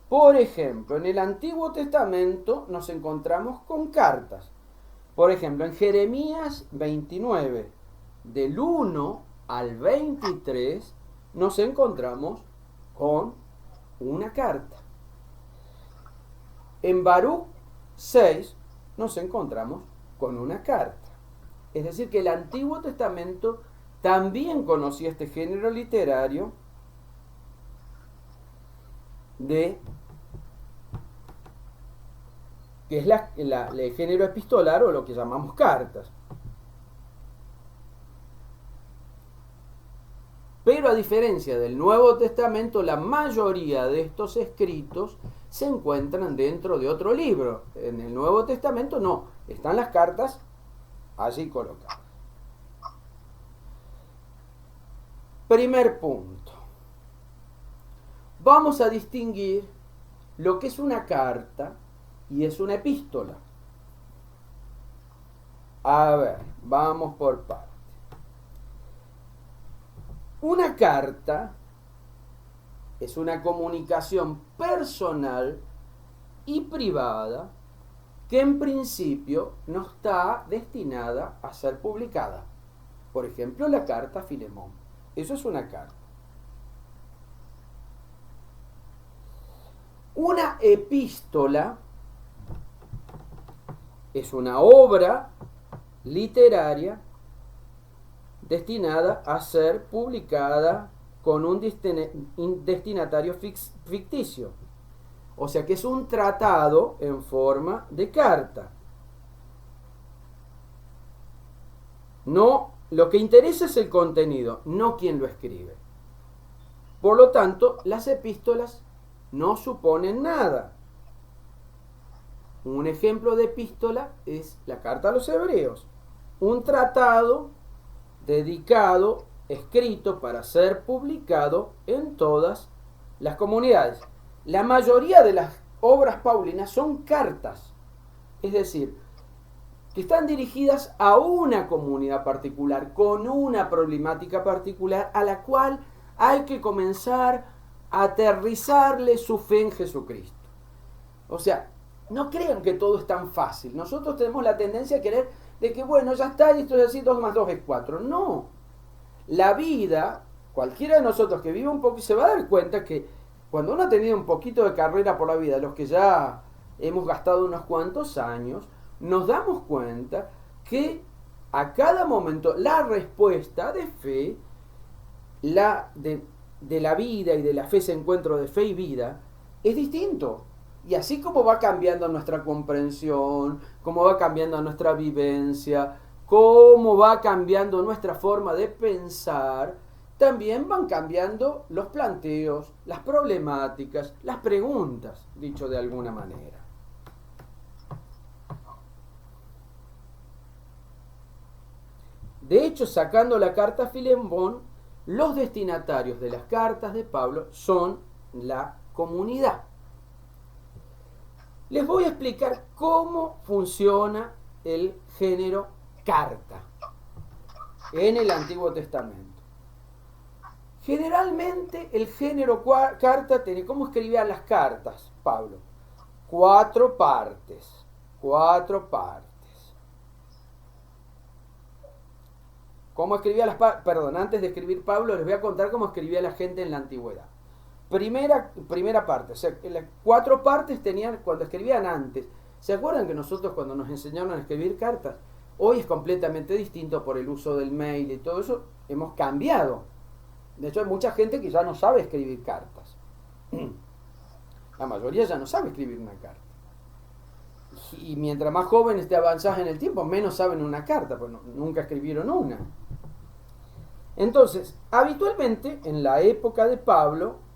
Por ejemplo, en el Antiguo Testamento nos encontramos con cartas. Por ejemplo, en Jeremías 29, del 1 al 23, nos encontramos con una carta. En Baruch 6 nos encontramos con una carta. Es decir, que el Antiguo Testamento también conocía este género literario que es el género epistolar, o lo que llamamos cartas. Pero a diferencia del Nuevo Testamento, la mayoría de estos escritos se encuentran dentro de otro libro. En el Nuevo Testamento no, están las cartas allí colocadas. Primer punto. Vamos a distinguir lo que es una carta y es una epístola. A ver, vamos por partes. Una carta es una comunicación personal y privada que en principio no está destinada a ser publicada. Por ejemplo, la carta a Filemón. Eso es una carta. Una epístola es una obra literaria destinada a ser publicada con un destinatario ficticio. O sea que es un tratado en forma de carta. No, lo que interesa es el contenido, no quien lo escribe. Por lo tanto, las epístolas no suponen nada. Un ejemplo de epístola es la carta a los Hebreos, un tratado dedicado, escrito para ser publicado en todas las comunidades. La mayoría de las obras paulinas son cartas, es decir, que están dirigidas a una comunidad particular, con una problemática particular, a la cual hay que comenzar a aterrizarle su fe en Jesucristo. O sea, no crean que todo es tan fácil. Nosotros tenemos la tendencia a querer de que, bueno, ya está, y esto es así, 2 más 2 es 4. No. La vida, cualquiera de nosotros que vive un poco, se va a dar cuenta que cuando uno ha tenido un poquito de carrera por la vida, los que ya hemos gastado unos cuantos años, nos damos cuenta que a cada momento la respuesta de fe, de la vida y de la fe, ese encuentro de fe y vida, es distinto. Y así como va cambiando nuestra comprensión, como va cambiando nuestra vivencia, cómo va cambiando nuestra forma de pensar, también van cambiando los planteos, las problemáticas, las preguntas, dicho de alguna manera. De hecho, sacando la carta a Filemón, los destinatarios de las cartas de Pablo son la comunidad. Les voy a explicar cómo funciona el género carta en el Antiguo Testamento. Generalmente el género carta tiene, ¿cómo escribía las cartas Pablo? 4 partes. 4 partes. ¿Cómo escribía las partes? Perdón, antes de escribir Pablo les voy a contar cómo escribía la gente en la antigüedad. Primera parte, o sea, las 4 partes tenían cuando escribían antes. ¿Se acuerdan que nosotros cuando nos enseñaron a escribir cartas? Hoy es completamente distinto por el uso del mail y todo eso. Hemos cambiado. De hecho hay mucha gente que ya no sabe escribir cartas. La mayoría ya no sabe escribir una carta. Y mientras más jóvenes te avanzás en el tiempo, menos saben una carta, pues nunca escribieron una. Entonces, habitualmente en la época de Pablo,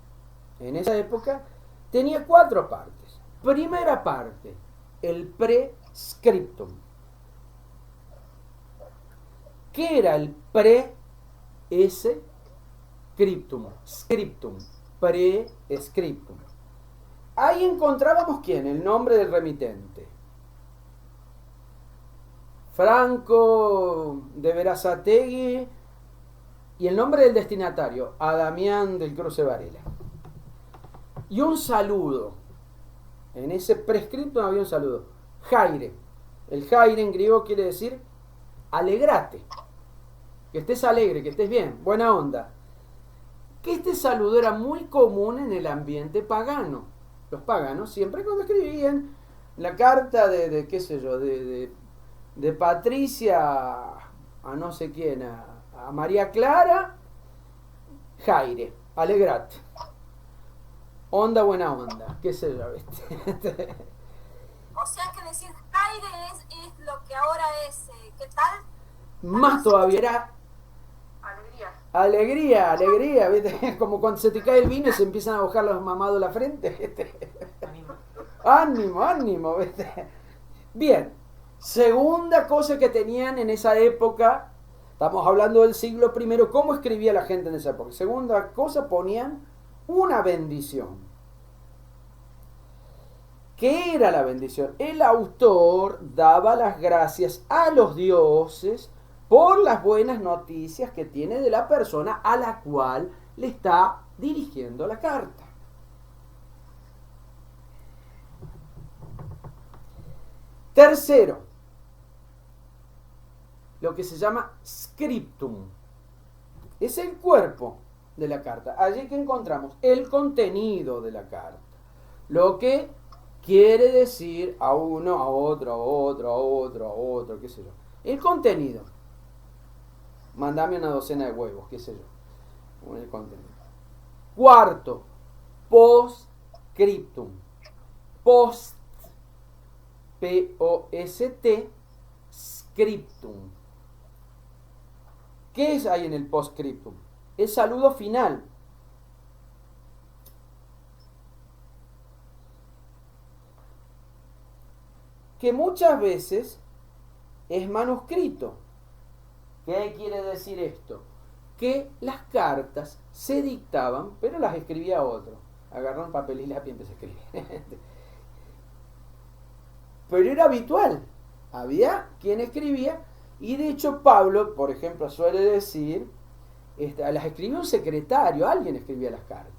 en esa época, tenía 4 partes. Primera parte, el prescriptum. ¿Qué era el pre-scriptum? Scriptum, pre-scriptum. Ahí encontrábamos ¿quién? El nombre del remitente. Franco de Berazategui y el nombre del destinatario, a Damián del Cruce Varela. Y un saludo. En ese prescripto había un saludo. Jaire. El Jaire en griego quiere decir alegrate. Que estés alegre, que estés bien, buena onda. Que este saludo era muy común en el ambiente pagano. Los paganos siempre cuando escribían la carta de qué sé yo, de Patricia a no sé quién, a María Clara, Jaire, alegrate. Onda, buena onda, qué sé yo, ¿viste? O sea que decir Jaire es lo que ahora es, ¿qué tal? Más todavía era alegría, ¿viste? Como cuando se te cae el vino y se empiezan a bajar los mamados la frente, ¿viste? Ánimo, ¿viste? Bien, segunda cosa que tenían en esa época, estamos hablando del siglo I, ¿cómo escribía la gente en esa época? Segunda cosa, ponían una bendición. ¿Qué era la bendición? El autor daba las gracias a los dioses por las buenas noticias que tiene de la persona a la cual le está dirigiendo la carta. Tercero, lo que se llama scriptum. Es el cuerpo de la carta. Allí que encontramos el contenido de la carta. Lo que quiere decir a uno, a otro, a otro, a otro, a otro, qué sé yo. El contenido. Mandame una docena de huevos, qué sé yo. El contenido. Cuarto, postscriptum. Post, P-O-S-T, scriptum. ¿Qué es ahí en el postscriptum? El saludo final. Que muchas veces es manuscrito. ¿Qué quiere decir esto? Que las cartas se dictaban, pero las escribía otro. Agarró un papel y lápiz y empezó a escribir. Pero era habitual. Había quien escribía, y de hecho Pablo, por ejemplo, suele decir, las escribió un secretario, alguien escribía las cartas.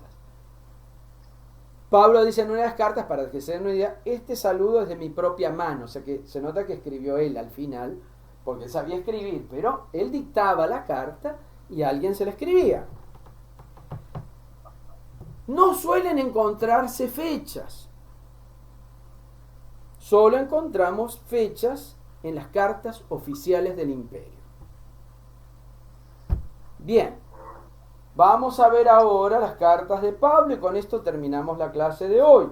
Pablo dice en una de las cartas, para que se den una idea, este saludo es de mi propia mano, o sea que se nota que escribió él al final, porque él sabía escribir, pero él dictaba la carta y alguien se la escribía. No suelen encontrarse fechas, solo encontramos fechas en las cartas oficiales del imperio. Bien, vamos a ver ahora las cartas de Pablo y con esto terminamos la clase de hoy.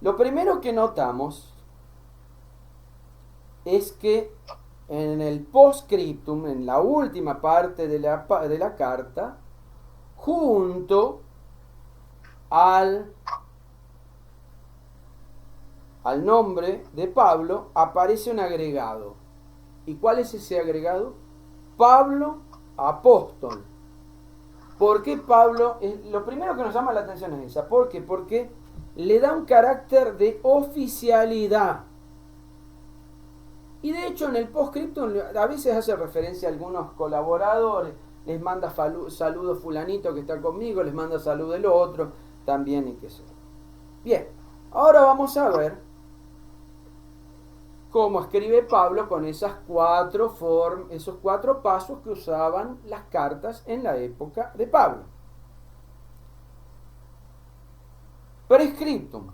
Lo primero que notamos es que en el postscriptum, en la última parte de la carta, junto al nombre de Pablo, aparece un agregado. ¿Y cuál es ese agregado? Pablo apóstol. ¿Por qué Pablo? Lo primero que nos llama la atención es esa. ¿Por qué? Porque le da un carácter de oficialidad. Y de hecho en el postscriptum a veces hace referencia a algunos colaboradores, les manda saludos fulanito que está conmigo, les manda saludos el otro, también y qué sé yo. Bien, ahora vamos a ver cómo escribe Pablo con esos cuatro pasos que usaban las cartas en la época de Pablo. Prescriptum.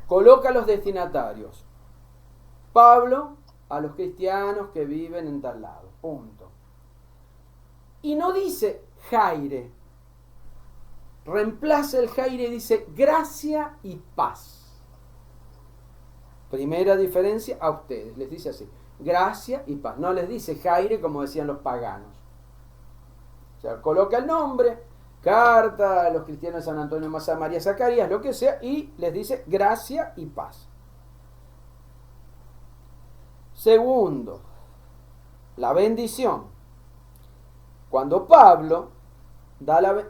Coloca los destinatarios. Pablo a los cristianos que viven en tal lado. Punto. Y no dice Jaire. Reemplaza el Jaire y dice gracia y paz. Primera diferencia a ustedes. Les dice así. Gracia y paz. No les dice Jaire como decían los paganos. O sea, coloca el nombre, carta a los cristianos de San Antonio, María, Zacarías, lo que sea, y les dice gracia y paz. Segundo, la bendición. Cuando Pablo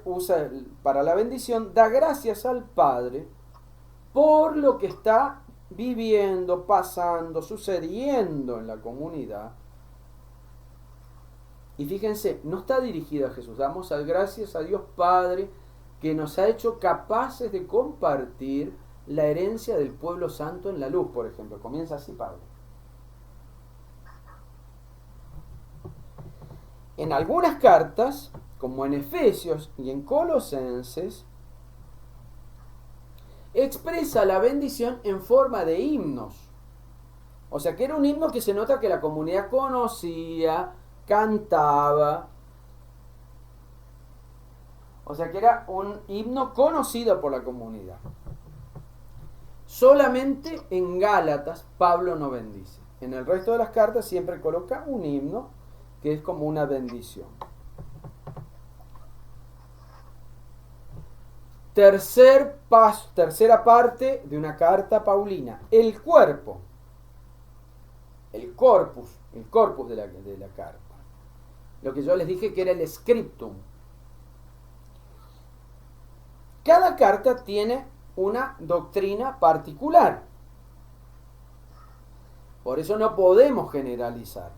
usa para la bendición, da gracias al Padre por lo que está viviendo, pasando, sucediendo en la comunidad. Y fíjense, no está dirigido a Jesús. Damos gracias a Dios Padre que nos ha hecho capaces de compartir la herencia del pueblo santo en la luz, por ejemplo. Comienza así Pablo. En algunas cartas, como en Efesios y en Colosenses, expresa la bendición en forma de himnos. O sea que era un himno que se nota que la comunidad conocía, cantaba. O sea que era un himno conocido por la comunidad. Solamente en Gálatas Pablo no bendice. En el resto de las cartas siempre coloca un himno que es como una bendición. Tercera parte de una carta paulina. El cuerpo. El corpus de la carta. Lo que yo les dije que era el scriptum. Cada carta tiene una doctrina particular. Por eso no podemos generalizar.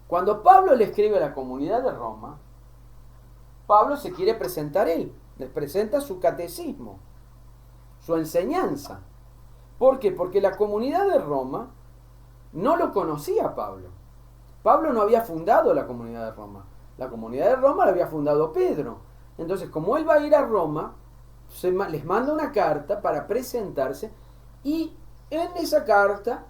Cuando Pablo le escribe a la comunidad de Roma, Pablo se quiere presentar él. Les presenta su catecismo, su enseñanza. ¿Por qué? Porque la comunidad de Roma no lo conocía a Pablo. Pablo no había fundado la comunidad de Roma. La comunidad de Roma la había fundado Pedro. Entonces, como él va a ir a Roma, les manda una carta para presentarse y en esa carta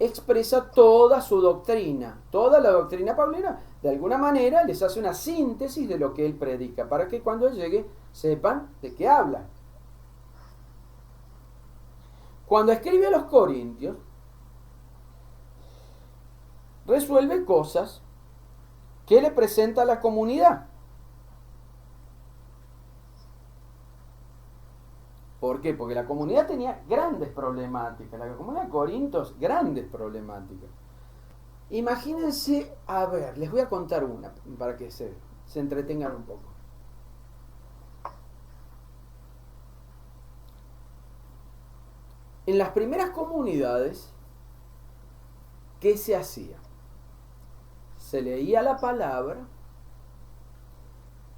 expresa toda su doctrina, toda la doctrina paulina. De alguna manera les hace una síntesis de lo que él predica, para que cuando él llegue sepan de qué habla. Cuando escribe a los Corintios, resuelve cosas que le presenta a la comunidad. ¿Por qué? Porque la comunidad tenía grandes problemáticas. La comunidad de Corintios, grandes problemáticas. Imagínense, a ver, les voy a contar una para que se entretengan un poco. En las primeras comunidades, ¿qué se hacía? Se leía la palabra,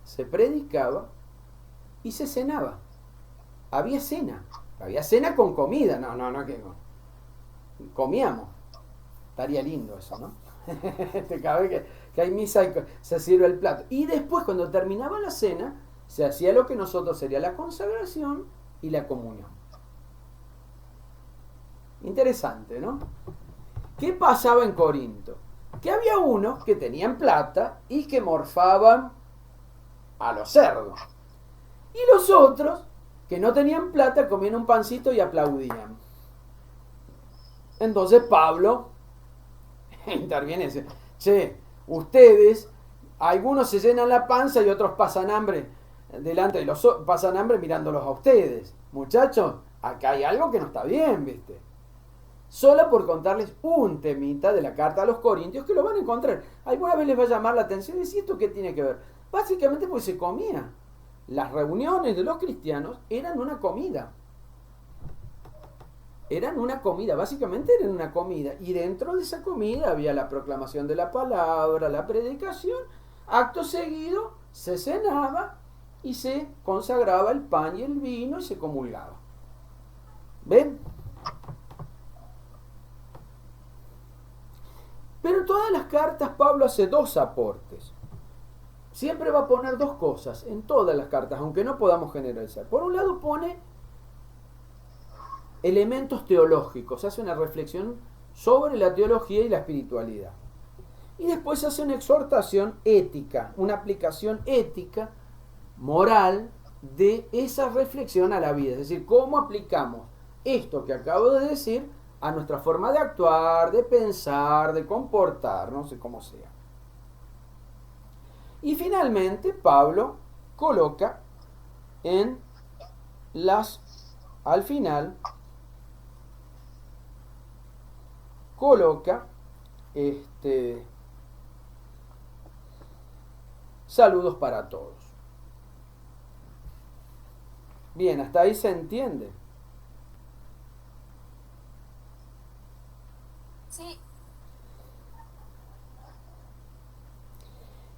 se predicaba y se cenaba. Había cena con comida, no, que comíamos. Estaría lindo eso, ¿no? Cada vez que hay misa se sirve el plato. Y después, cuando terminaba la cena, se hacía lo que nosotros sería la consagración y la comunión. Interesante, ¿no? ¿Qué pasaba en Corinto? Que había unos que tenían plata y que morfaban a los cerdos. Y los otros, que no tenían plata, comían un pancito y aplaudían. Entonces Pablo interviene y dice, che, ustedes, algunos se llenan la panza y otros pasan hambre delante de los pasan hambre mirándolos a ustedes. Muchachos, acá hay algo que no está bien, ¿viste? Solo por contarles un temita de la carta a los Corintios que lo van a encontrar. Alguna vez les va a llamar la atención y decir, ¿esto qué tiene que ver? Básicamente porque se comía. Las reuniones de los cristianos eran una comida. Básicamente eran una comida. Y dentro de esa comida había la proclamación de la palabra, la predicación. Acto seguido se cenaba y se consagraba el pan y el vino y se comulgaba. ¿Ven? Pero en todas las cartas Pablo hace dos aportes. Siempre va a poner dos cosas en todas las cartas, aunque no podamos generalizar. Por un lado pone elementos teológicos, hace una reflexión sobre la teología y la espiritualidad. Y después hace una exhortación ética, una aplicación ética, moral, de esa reflexión a la vida. Es decir, cómo aplicamos esto que acabo de decir a nuestra forma de actuar, de pensar, de comportarnos, de cómo sea. Y finalmente Pablo coloca al final, coloca saludos para todos. Bien, hasta ahí se entiende. Sí.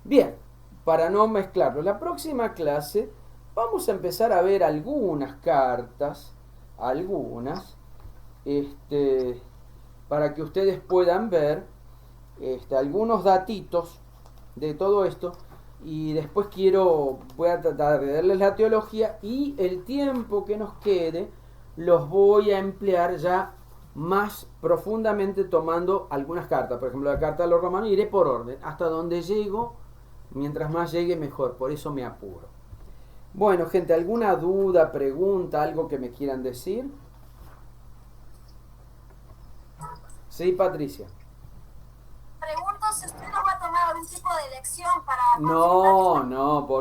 Bien, para no mezclarlo, la próxima clase vamos a empezar a ver algunas cartas, para que ustedes puedan ver algunos datitos de todo esto, y después voy a tratar de darles la teología, y el tiempo que nos quede los voy a emplear ya más profundamente tomando algunas cartas. Por ejemplo, la carta a los romanos, iré por orden, hasta donde llego. Mientras más llegue mejor, por eso me apuro. Bueno, gente, ¿alguna duda, pregunta, algo que me quieran decir? Sí, Patricia. Pregunto si usted no va a tomar algún tipo de lección para... No, por